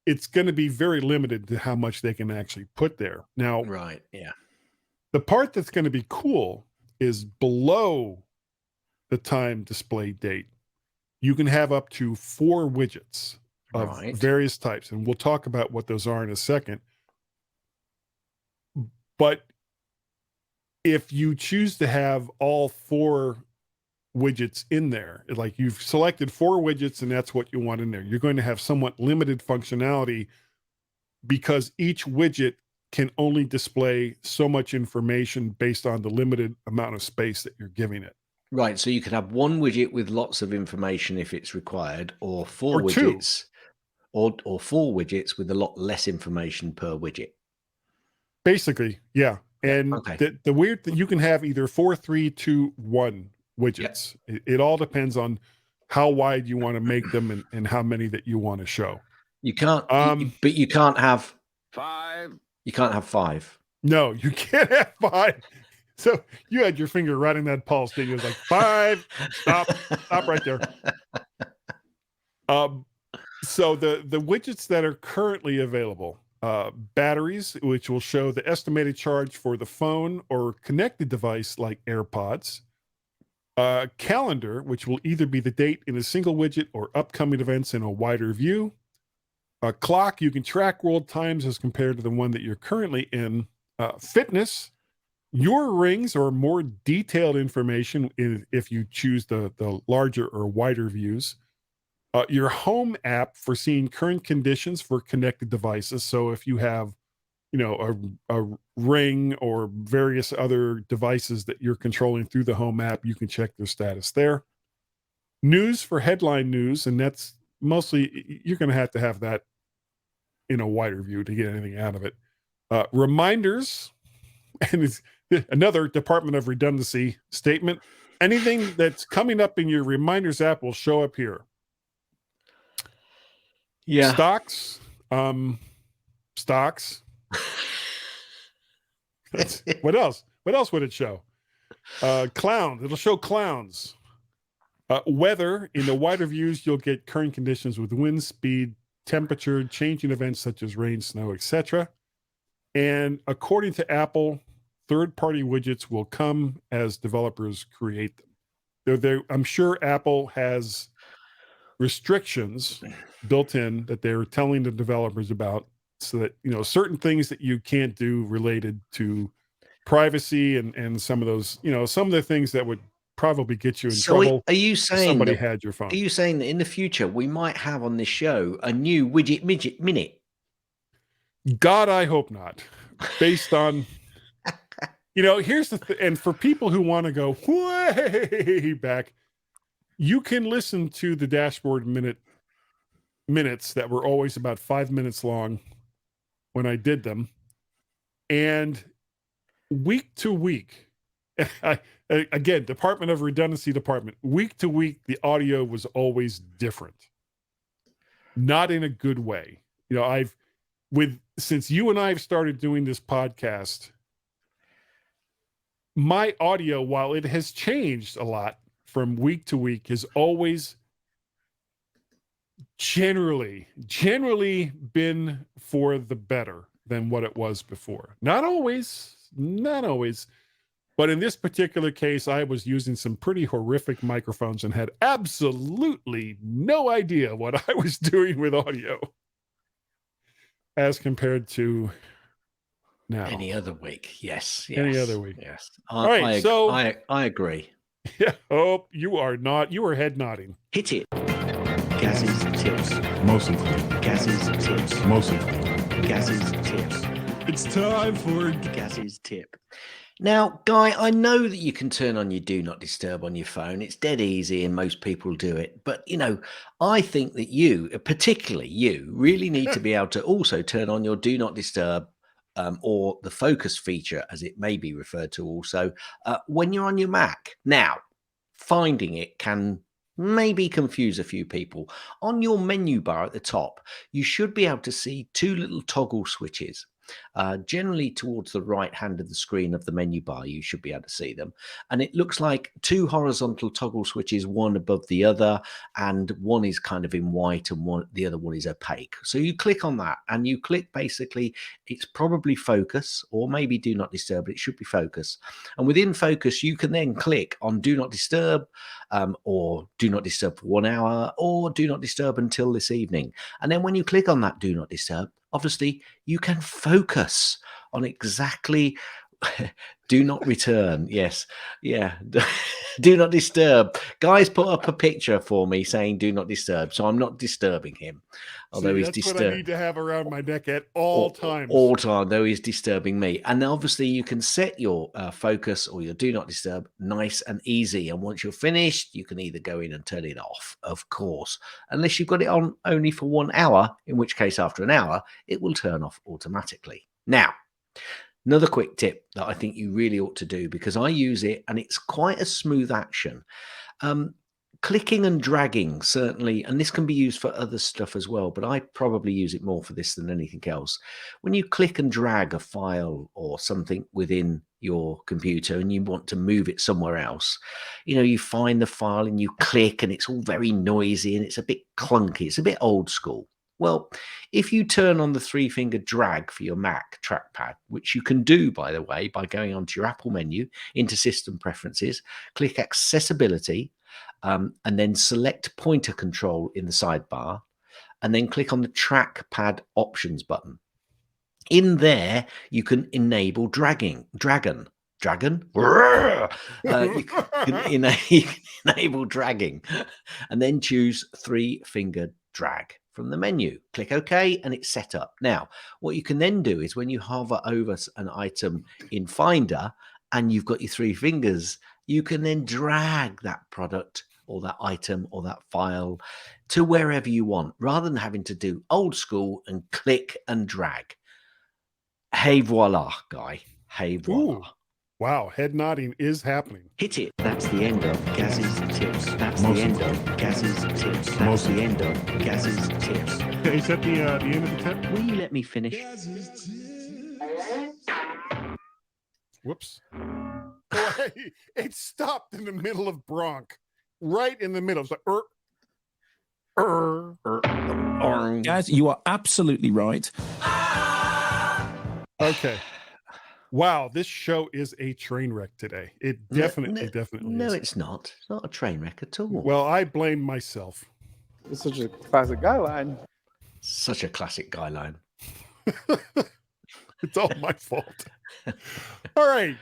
it's going to be very limited to how much they can actually put there. Now, right, yeah. The part that's going to be cool is below the time display date, you can have up to 4 widgets of various types. And we'll talk about what those are in a second. But if you choose to have all 4 widgets in there, like you've selected 4 widgets and that's what you want in there, you're going to have somewhat limited functionality because each widget can only display so much information based on the limited amount of space that you're giving it. Right. So you could have one widget with lots of information if it's required, or four Or two. widgets, or four widgets with a lot less information per widget. Basically, yeah. And Okay. the weird thing, you can have either 4, 3, 2, 1 widgets. It all depends on how wide you want to make them and how many that you want to show. You can't, but you can't have 5. You can't have 5. No, you can't have 5. So you had your finger right in that pulse, didn't you? It was like 5. Stop right there. So the widgets that are currently available, batteries, which will show the estimated charge for the phone or connected device like AirPods. Calendar, which will either be the date in a single widget or upcoming events in a wider view. A clock, you can track world times as compared to the one that you're currently in. Fitness, your rings or more detailed information if you choose the larger or wider views. Your home app for seeing current conditions for connected devices. So if you have, a ring or various other devices that you're controlling through the home app, you can check their status there. News for headline news, and that's mostly, you're going to have that in a wider view to get anything out of it. Reminders, and it's another Department of Redundancy statement. Anything that's coming up in your reminders app will show up here. Yeah. Stocks. What else? What else would it show? Clowns. It'll show clowns. Weather. In the wider views, you'll get current conditions with wind speed, temperature, changing events such as rain, snow, etc. And according to Apple, third-party widgets will come as developers create them. I'm sure Apple has restrictions built in that they're telling the developers about, so that certain things that you can't do related to privacy and some of those, some of the things that would probably get you in trouble. Are you saying somebody that, had your phone? Are you saying that in the future we might have on this show a new widget midget minute? God, I hope not. Based on, here's the and for people who want to go way back, you can listen to the dashboard minutes that were always about 5 minutes long when I did them. And week to week, again, Department of Redundancy department, week to week, the audio was always different. Not in a good way. Since you and I have started doing this podcast, my audio, while it has changed a lot from week to week, has always generally been for the better than what it was before. Not always, but in this particular case, I was using some pretty horrific microphones and had absolutely no idea what I was doing with audio as compared to now. Any other week, yes. Any other week. Yes. All right, so I agree. Yeah. Oh, you are head nodding. Hit it. Gaz's tips. Mostly. Gaz's tips. Mostly. Gaz's tips. It's time for Gaz's tip. Now, Guy, I know that you can turn on your Do Not Disturb on your phone. It's dead easy and most people do it. But, I think that you, particularly you, really need to be able to also turn on your Do Not Disturb or the focus feature, as it may be referred to also, when you're on your Mac. Now, finding it can maybe confuse a few people. On your menu bar at the top, you should be able to see 2 little toggle switches. Generally towards the right hand of the screen of the menu bar, you should be able to see them. And it looks like 2 horizontal toggle switches, one above the other, and one is kind of in white and the other one is opaque. So you click on that and you click, basically, it's probably focus or maybe Do Not Disturb, but it should be focus. And within focus, you can then click on Do Not Disturb or Do Not Disturb for 1 hour or Do Not Disturb until this evening. And then when you click on that Do Not Disturb, obviously, you can focus on exactly Do not return. Yes. Yeah. Do not disturb. Guys put up a picture for me saying do not disturb. So I'm not disturbing him. Although See, he's that's what I need to have around my neck at all times. all time, though he's disturbing me. And obviously you can set your focus or your do not disturb nice and easy. And once you're finished, you can either go in and turn it off, of course, unless you've got it on only for 1 hour, in which case after an hour, it will turn off automatically. Now, another quick tip that I think you really ought to do, because I use it and it's quite a smooth action. Clicking and dragging, certainly, and this can be used for other stuff as well, but I probably use it more for this than anything else. When you click and drag a file or something within your computer and you want to move it somewhere else, you find the file and you click and it's all very noisy and it's a bit clunky. It's a bit old school. Well, if you turn on the 3-finger drag for your Mac trackpad, which you can do, by the way, by going onto your Apple menu, into System Preferences, click Accessibility, and then select Pointer Control in the sidebar, and then click on the Trackpad Options button. In there, you can enable dragon. You can enable dragging, and then choose 3-finger drag from the menu. Click OK, and it's set up. Now, what you can then do is when you hover over an item in Finder and you've got your 3 fingers, you can then drag that product or that item or that file to wherever you want, rather than having to do old school and click and drag. Hey voila, Guy. Hey voila. Ooh, wow, head nodding is happening. Hit it. That's the end of Gaz's tips. That's the end of Gaz's tips. That's the end of Gaz's tips. Is that the end of the tip? Will you let me finish? Whoops. Boy, it stopped in the middle of Bronx. Right in the middle. It's like, Guys, you are absolutely right. Okay. Wow, this show is a train wreck today. It definitely is. No, it's not. It's not a train wreck at all. Well, I blame myself. It's such a classic guy line. Such a classic guy line. It's all my fault. All right.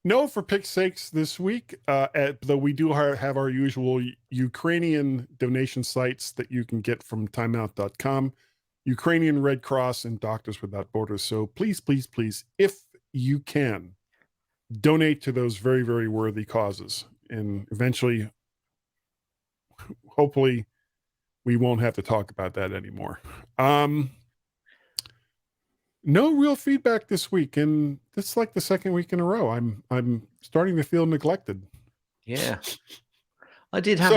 No for pick's sakes this week, though we do have our usual Ukrainian donation sites that you can get from timeout.com, Ukrainian Red Cross, and Doctors Without Borders. So please, please, please, if you can, donate to those very, very worthy causes. And eventually, hopefully, we won't have to talk about that anymore. No real feedback this week, and it's like the second week in a row. I'm starting to feel neglected. Yeah, I did have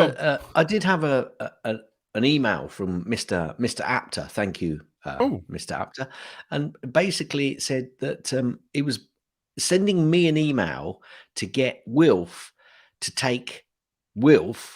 an email from Mr. Apter. Thank you, Mr. Apter, and basically it said that it was sending me an email to get Wilf to take Wilf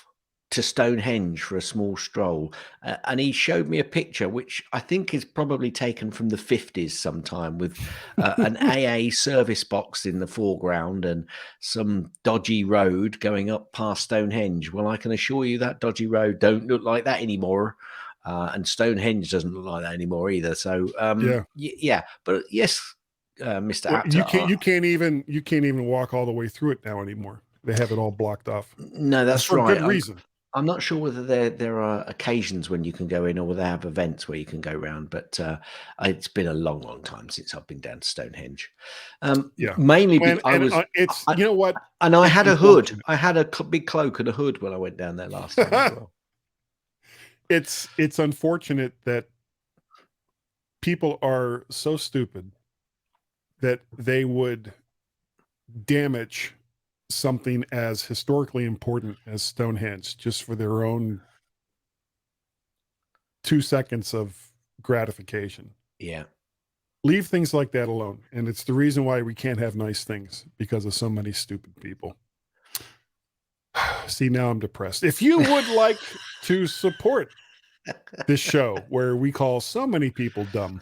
to Stonehenge for a small stroll, and he showed me a picture which I think is probably taken from the 50s sometime, with an AA service box in the foreground and some dodgy road going up past Stonehenge. Well, I can assure you that dodgy road don't look like that anymore, and Stonehenge doesn't look like that anymore either. So yeah, but yes, Mr. Apter, you can't even walk all the way through it now anymore. They have it all blocked off. No, that's for right. Good reason. I'm not sure whether there are occasions when you can go in, or whether they have events where you can go around. But it's been a long, long time since I've been down to Stonehenge. Mainly because you know what? And I had a hood. I had a big cloak and a hood when I went down there last time as well. It's unfortunate that people are so stupid that they would damage something as historically important as Stonehenge just for their own 2 seconds of gratification. Yeah. Leave things like that alone. And it's the reason why we can't have nice things, because of so many stupid people. See, now I'm depressed. If you would like to support this show where we call so many people dumb,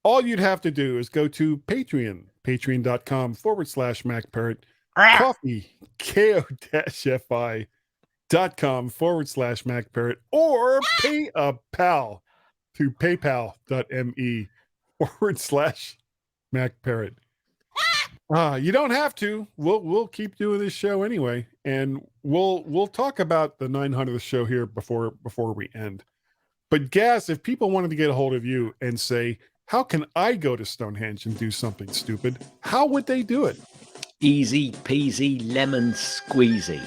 all you'd have to do is go to Patreon, patreon.com/MacParrot. Coffee, ko-fi.com/MacParrot, or pay a pal to paypal.me/MacParrot. You don't have to. We'll keep doing this show anyway, and we'll talk about the 900th show here before we end. But Gaz, if people wanted to get a hold of you and say, how can I go to Stonehenge and do something stupid? How would they do it? Easy peasy lemon squeezy.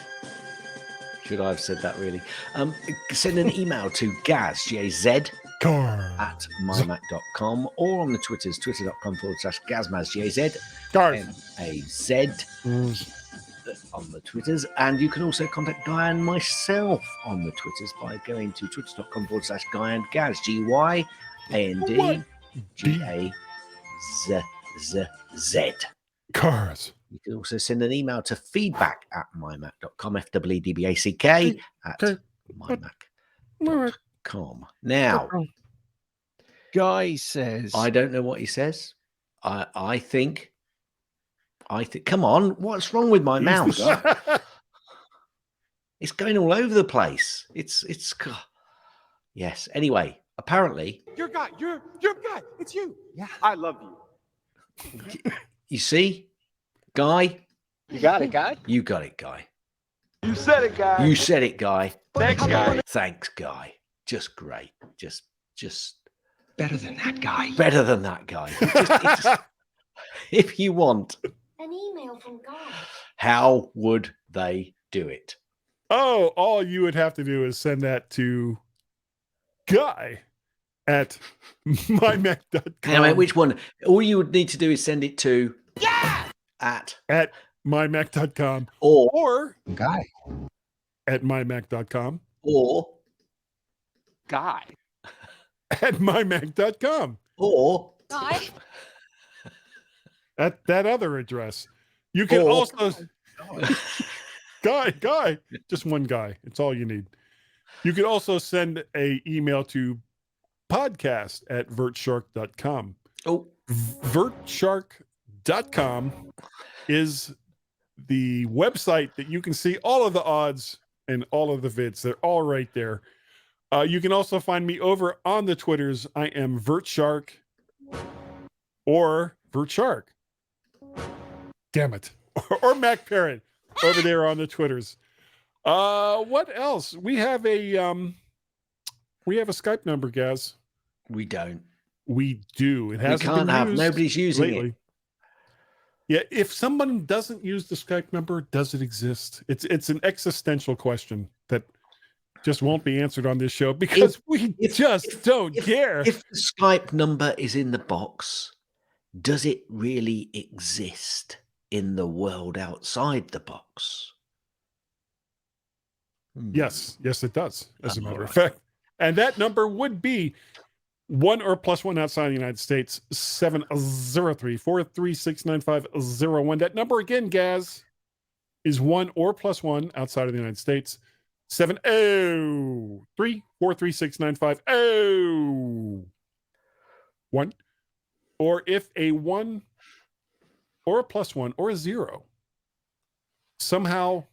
Should I have said that really? Send an email to Gaz, G-A-Z, at mymac.com, or on the Twitters, twitter.com/Gazmaz, G-A-Z, M-A-Z, on the Twitters. And you can also contact Guy and myself on the Twitters by going to twitter.com/Guy and Gaz, G-Y-A-N-D-G-A-Z-Z-Z. Cars. You can also send an email to feedback@mymac.com, FWDBACK at mymac.com. Now, Guy says, I don't know what he says. I think, come on, what's wrong with my mouse? It's going all over the place. It's, yes. Anyway, apparently, Your guy, your guy. It's you. Yeah. I love you. you see, Guy, you got it, Guy? you got it, Guy. You said it, guy. You said it, Guy. Thanks, guy. Thanks, Guy. Just great. Just Better than that guy. better than that guy. It just- if you want, An email from God. how would they do it? Oh, all you would have to do is send that to Guy at mymac.com. Now, which one? All you would need to do is send it to at mymac.com or Guy. at mymac.com or Guy. at mymac.com or Guy. at that other address. You can Or- also guy, just one guy. It's all you need. You can also send a email to podcast at vertshark.com. oh, Vertshark.com is the website that you can see all of the odds and all of the vids. They're all right there. You can also find me over on the Twitters. I am Vertshark or Vertshark. Damn it. Or Mac Parrot over there on the Twitters. What else? We have a Skype number, Gaz. we don't. We do. It We hasn't can't been have. used Nobody's using lately. it. Yeah, if someone doesn't use the Skype number, does it exist? It's an existential question that just won't be answered on this show because we just don't care. If the Skype number is in the box, does it really exist in the world outside the box? Yes, it does, as a Oh, matter of right. fact. And that number would be 1 or +1 outside the United States, 703-436-9501. That number again, Gaz, is 1 or +1 outside of the United States, 703-436-9501. Or if a 1 or a +1 or a 0 somehow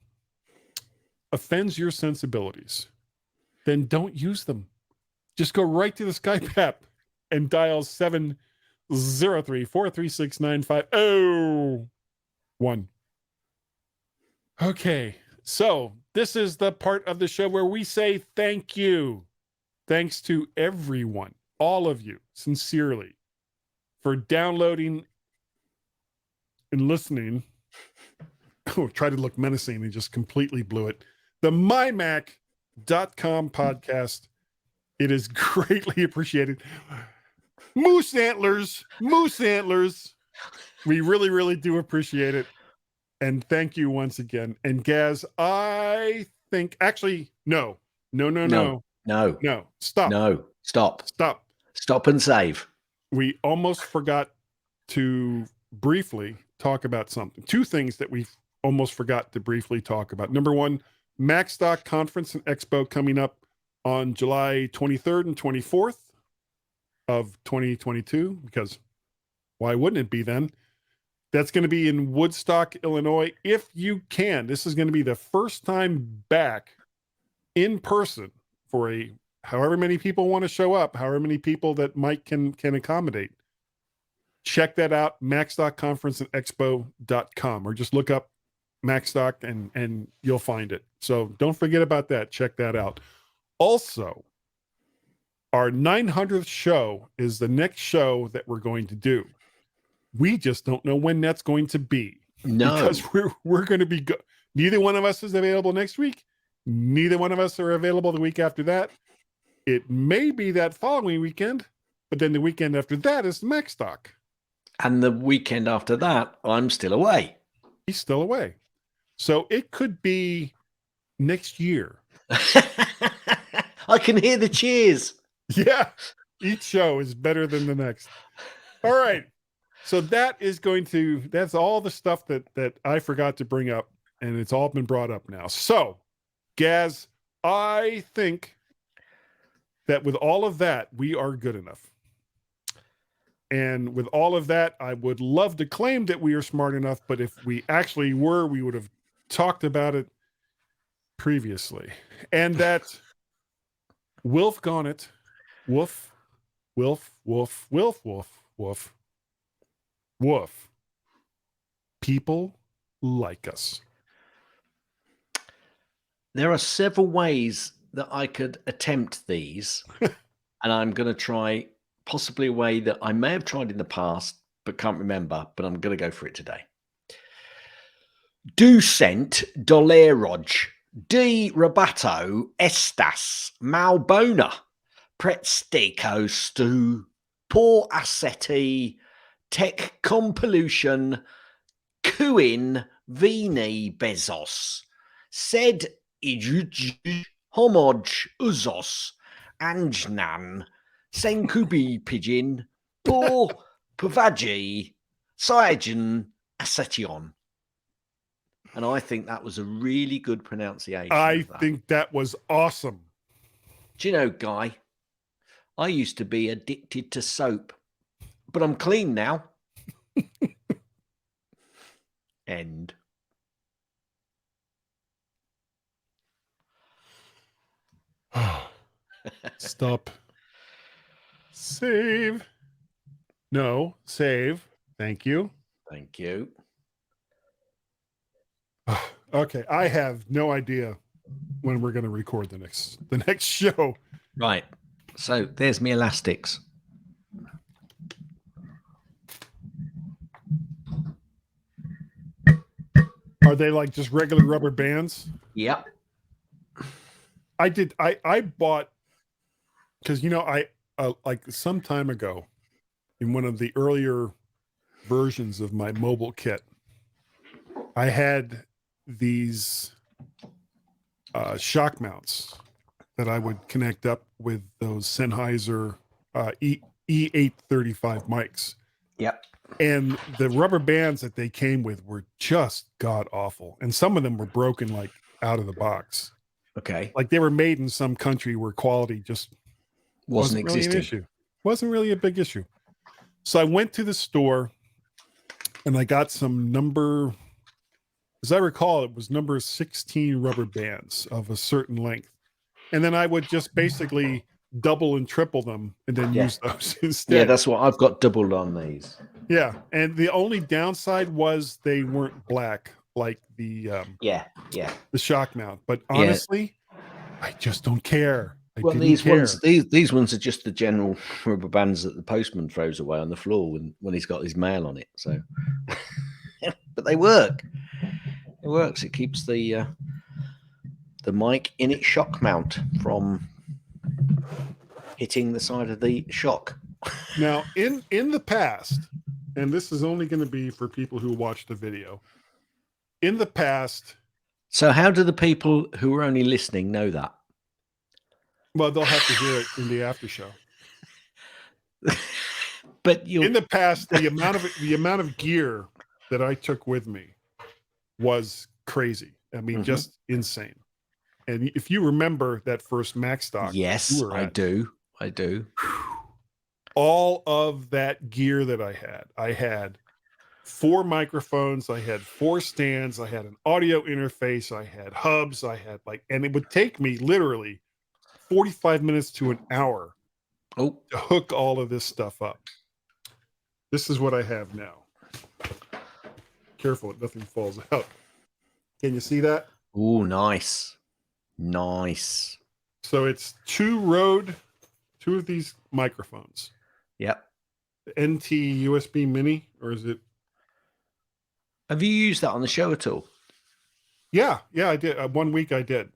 offends your sensibilities, then don't use them. Just go right to the Skype app and dial 703-436-9501. Okay, so this is the part of the show where we say thank you. Thanks to everyone, all of you, sincerely, for downloading and listening. Oh, try to look menacing and just completely blew it. The MyMac.com podcast. It is greatly appreciated. Moose antlers. We really, really do appreciate it. And thank you once again. And Gaz, I think actually, no. Stop. No. Stop. Stop. Stop and save. We almost forgot to briefly talk about something. Two things that we almost forgot to briefly talk about. Number one, MacStock Conference and Expo coming up on July 23rd and 24th of 2022, because why wouldn't it be then? That's going to be in Woodstock, Illinois. If you can, this is going to be the first time back in person for a however many people want to show up, however many people that Mike can accommodate. check that out, macstockconferenceandexpo.com, or just look up Macstock and you'll find it. So don't forget about that. Check that out. Also, our 900th show is the next show that we're going to do. We just don't know when that's going to be. No. Because we're going to be neither one of us is available next week. Neither one of us are available the week after that. It may be that following weekend, but then the weekend after that is the Macstock. And the weekend after that, I'm still away. He's still away. So it could be next year. I can hear the cheers. Yeah. Each show is better than the next. All right. So that's all the stuff that I forgot to bring up, and it's all been brought up now. So, Gaz, I think that with all of that, we are good enough. And with all of that, I would love to claim that we are smart enough, but if we actually were, we would have talked about it previously. And that Wilf gone it. Woof, Wilf, woof, Wilf, woof, woof, woof. People like us. There are several ways that I could attempt these, and I'm going to try possibly a way that I may have tried in the past but can't remember, but I'm going to go for it today. Ducent doleroj, di rabato estas malbona, pretstico stu, por aseti, tech compolution, cuin vini bezos, sed ijuj homoj uzos, anjnan, senkubi pigeon, por pavaji, cyagen acetion. And I think that was a really good pronunciation. I think that was awesome. Do you know, Guy, I used to be addicted to soap, but I'm clean now. End. Stop. Save. No, save. Thank you. Thank you. Okay, I have no idea when we're going to record the next show. Right. So there's me elastics. Are they like just regular rubber bands? Yep. I bought, because I like some time ago in one of the earlier versions of my mobile kit, I had these shock mounts that I would connect up with those Sennheiser E835 mics. Yep. And the rubber bands that they came with were just god awful. And some of them were broken like out of the box. Okay. Like they were made in some country where quality just Wasn't really an existing. issue. Wasn't really a big issue. So I went to the store and I got some number, as I recall, it was number 16 rubber bands of a certain length. And then I would just basically double and triple them and then use those instead. Yeah, that's what I've got doubled on these. Yeah. And the only downside was they weren't black like the the shock mount. But honestly, I just don't care. Well, these ones are just the general rubber bands that the postman throws away on the floor when he's got his mail on it. So, but they work. It works. It keeps the mic in its shock mount from hitting the side of the shock. Now, in the past, and this is only going to be for people who watch the video. In the past. So, how do the people who are only listening know that? Well, they'll have to hear it in the after show. But in the past, the amount of gear that I took with me was crazy. I mean, just insane. And if you remember that first Macstock, yes, I do. All of that gear that I had 4 microphones, I had 4 stands, I had an audio interface, I had hubs, and it would take me literally 45 minutes to an hour to hook all of this stuff up. This is what I have now. Careful, nothing falls out. Can you see that? Oh, nice. Nice. So it's two of these microphones. Yep. NT USB mini, or is it? Have you used that on the show at all? Yeah, I did. 1 week I did.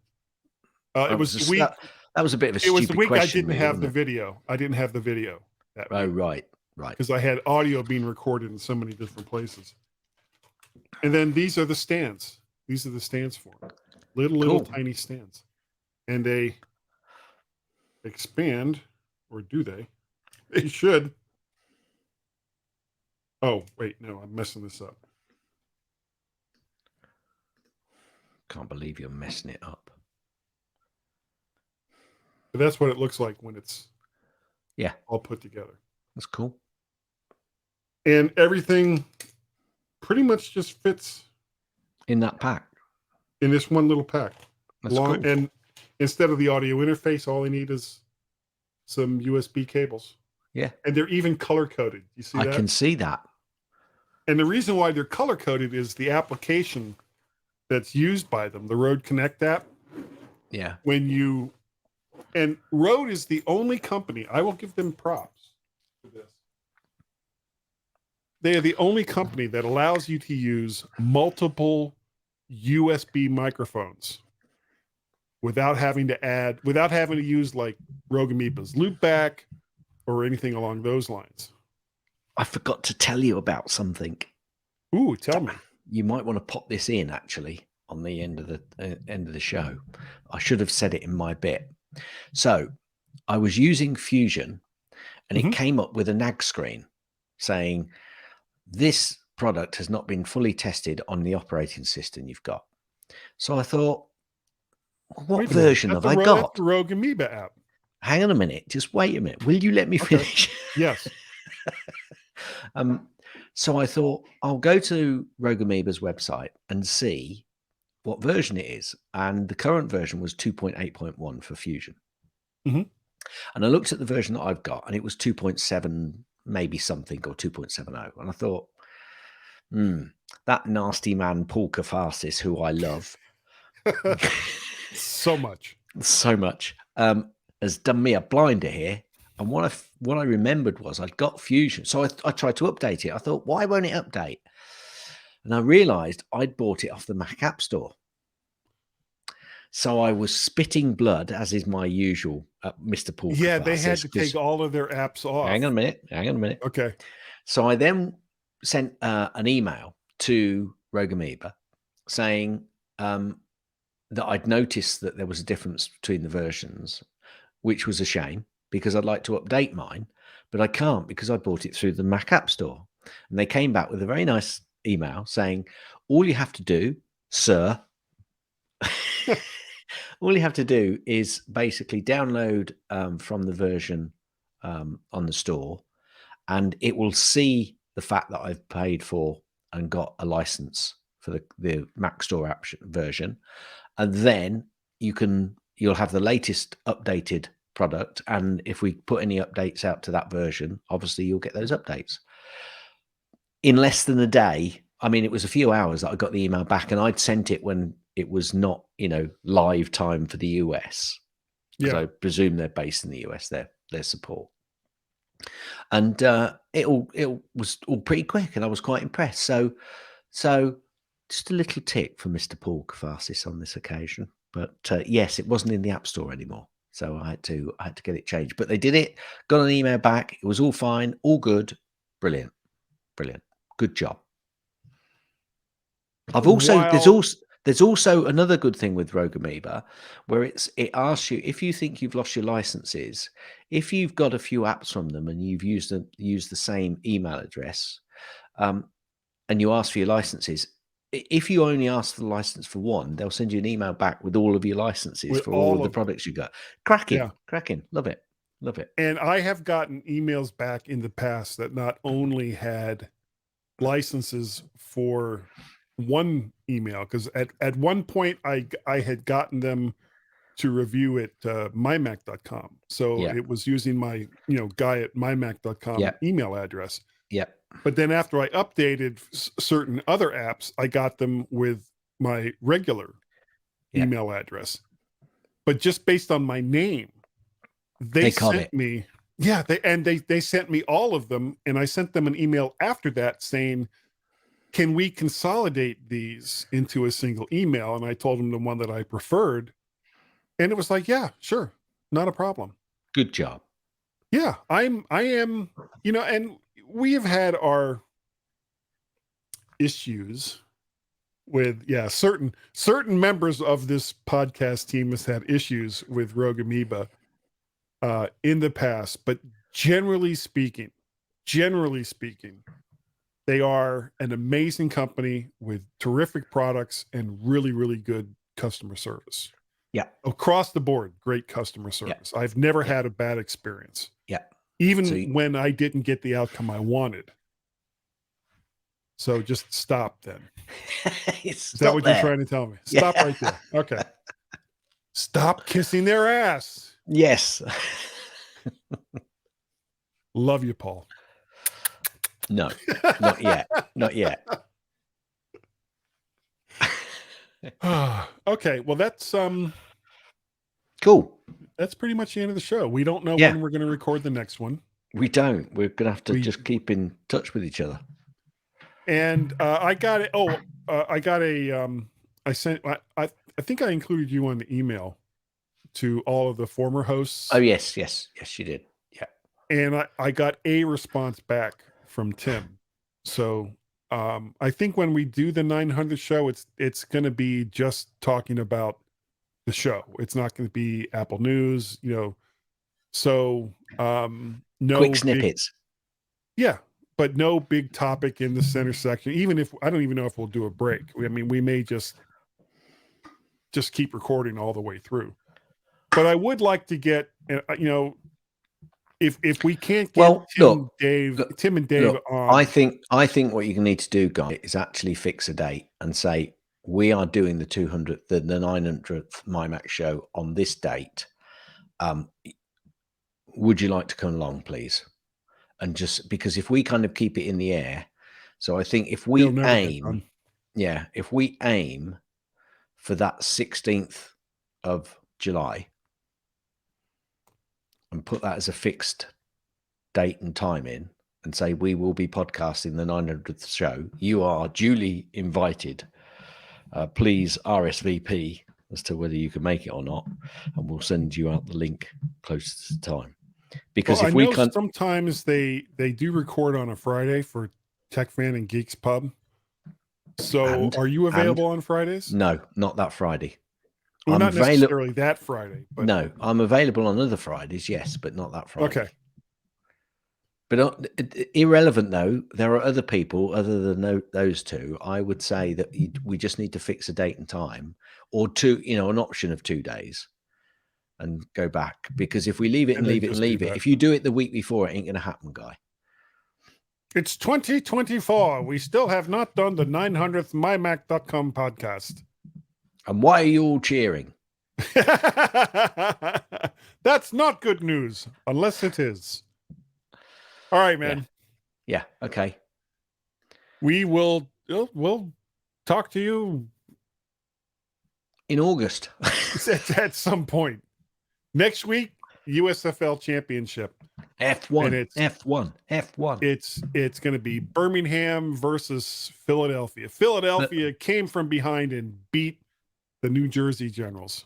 It was the week. That was a bit of a It stupid was the week I question, didn't really, have the wasn't it? video. I didn't have the video. Oh, right. Because I had audio being recorded in so many different places. And then these are the stands. These are the stands for it. Little tiny stands. And they expand, or do they? They should. Oh, wait, no, I'm messing this up. Can't believe you're messing it up. But that's what it looks like when it's all put together. That's cool. And everything pretty much just fits in that pack. In this one little pack. That's cool. And instead of the audio interface, all I need is some USB cables. Yeah. And they're even color coded. You see that? I can see that. And the reason why they're color coded is the application that's used by them, the Rode Connect app. Yeah. And Rode is the only company, I will give them props for this. They are the only company that allows you to use multiple USB microphones without having to use like Rogue Amoeba's loopback or anything along those lines. I forgot to tell you about something. Ooh, tell me. You might want to pop this in actually on the end of the show. I should have said it in my bit. So I was using Fusion and it came up with a nag screen saying this product has not been fully tested on the operating system you've got. So I thought, what version have I got? That's the Rogue Amoeba app. Hang on a minute. Just wait a minute. Will you let me finish? Yes. So I thought I'll go to Rogue Amoeba's website and see what version it is. And the current version was 2.8.1 for Fusion. Mm-hmm. And I looked at the version that I've got and it was 2.7, maybe something, or 2.70. And I thought, that nasty man, Paul Kafarsis, who I love so much, has done me a blinder here. And what I remembered was I'd got Fusion. So I tried to update it. I thought, why won't it update? And I realized I'd bought it off the Mac App Store. So I was spitting blood, as is my usual, Mr. Paul. Yeah, they had to take all of their apps off. Hang on a minute. Okay. So I then sent an email to Rogue Amoeba saying that I'd noticed that there was a difference between the versions, which was a shame because I'd like to update mine, but I can't because I bought it through the Mac App Store. And they came back with a very nice email saying, all you have to do, sir, all you have to do is basically download from the version on the store, and it will see the fact that I've paid for and got a license for the Mac Store app version, and then you'll have the latest updated product. And if we put any updates out to that version, obviously you'll get those updates. In less than a day, I mean, it was a few hours that I got the email back, and I'd sent it when it was not, live time for the US. Yeah. I presume they're based in the US, their support. And it was all pretty quick, and I was quite impressed. So just a little tip for Mr. Paul Kafarsis on this occasion. But yes, it wasn't in the App Store anymore, so I had to get it changed. But they did it. Got an email back. It was all fine, all good, brilliant, good job. There's also another good thing with Rogue Amoeba, where it asks you if you think you've lost your licenses, if you've got a few apps from them and you've used the same email address, and you ask for your licenses. If you only ask for the license for one, they'll send you an email back with all of your licenses for all of the products you got. Cracking. Love it. And I have gotten emails back in the past that not only had licenses for one email, because at one point I had gotten them to review at mymac.com. So it was using my guy at mymac.com email address. Yep. But then after I updated certain other apps, I got them with my regular email address. But just based on my name, they sent me, they sent me all of them, and I sent them an email after that saying, can we consolidate these into a single email? And I told them the one that I preferred. And it was like, yeah, sure. Not a problem. Good job. Yeah, I am, and we have had our issues with, certain members of this podcast team has had issues with Rogue Amoeba in the past, but generally speaking, they are an amazing company with terrific products and really, really good customer service. Yeah. Across the board, great customer service. I've never had a bad experience. Yeah. Even when I didn't get the outcome I wanted. So just stop then. Is that what you're trying to tell me? Stop right there. Okay. Stop kissing their ass. Yes. Love you, Paul. No, not yet. Not yet. Okay, well that's cool. That's pretty much the end of the show. We don't know when we're going to record the next one. We don't. We're going to have to just keep in touch with each other. And I got it. I think I included you on the email to all of the former hosts. Oh yes, you did. Yeah. And I got a response back from Tim. So I think when we do the 900 show, it's going to be just talking about the show. It's not going to be Apple News, So no quick snippets. But no big topic in the center section. Even if I don't even know if we'll do a break. I mean, we may just keep recording all the way through. But I would like to get, if we can't get Tim and Dave on. I think what you need to do, guys, is actually fix a date and say we are doing the 200th, the 900th MyMac show on this date. Would you like to come along, please? And just because if we kind of keep it in the air, so I think if we aim for that 16th of July and put that as a fixed date and time in and say we will be podcasting the 900th show, you are duly invited. Please RSVP as to whether you can make it or not, and we'll send you out the link close to the time. Because if we can, sometimes they do record on a Friday for Tech Fan and Geeks Pub. So are you available on Fridays? No, not that Friday. Well, not necessarily that Friday. But... No, I'm available on other Fridays, yes, but not that Friday. Okay. But irrelevant though, there are other people other than those two. I would say that we just need to fix a date and time, or an option of 2 days, and go back. Because if we leave it and leave it, if you do it the week before, it ain't going to happen, Guy. It's 2024. We still have not done the 900th MyMac.com podcast. And why are you all cheering? That's not good news, unless it is. All right, man. Yeah. Okay. We'll talk to you in August at some point. Next week, USFL Championship. F1. It's going to be Birmingham versus Philadelphia. Philadelphia came from behind and beat the New Jersey Generals.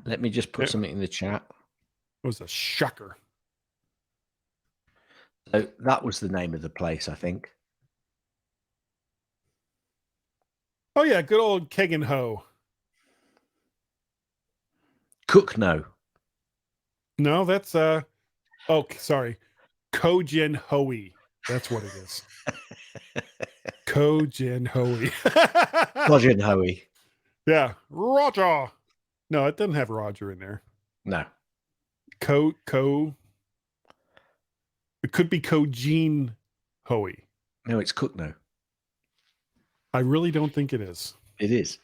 Let me just put something in the chat. It was a shocker. So that was the name of the place, I think. Oh yeah, good old Keg and Ho. Cookno. No, that's sorry. Kojen Hoey. That's what it is. Kojen Hoey. Kojen Hoey. Yeah. Roger. No, it doesn't have Roger in there. No. It could be Kojin Hoey. No, it's Cookno. I really don't think it is. It is.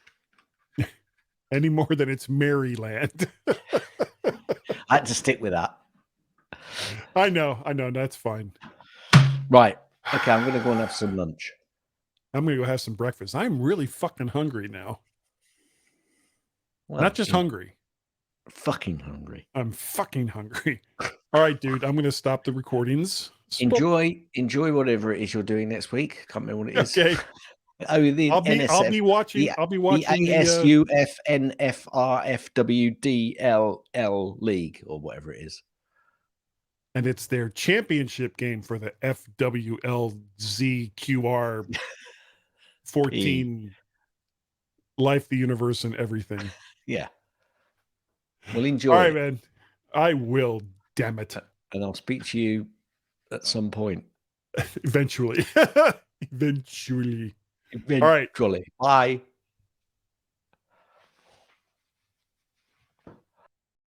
Any more than it's Maryland. I had to stick with that. I know. That's fine. Right. Okay, I'm going to go and have some lunch. I'm gonna go have some breakfast. I'm really fucking hungry now. Well, Not just you're hungry. fucking hungry. I'm fucking hungry. All right, dude. I'm gonna stop the recordings. Enjoy whatever it is you're doing next week. Can't remember what it is. Okay. Oh, the I'll NSF, be watching. I'll be watching the ASUFNFRFWDLL League or whatever it is. and it's their championship game for the FWLZQR 14 Life, the Universe, and everything. Yeah. Well, enjoy. All right, it. man. I will. Damn it. And I'll speak to you at some point. Eventually. Eventually. All right. Bye.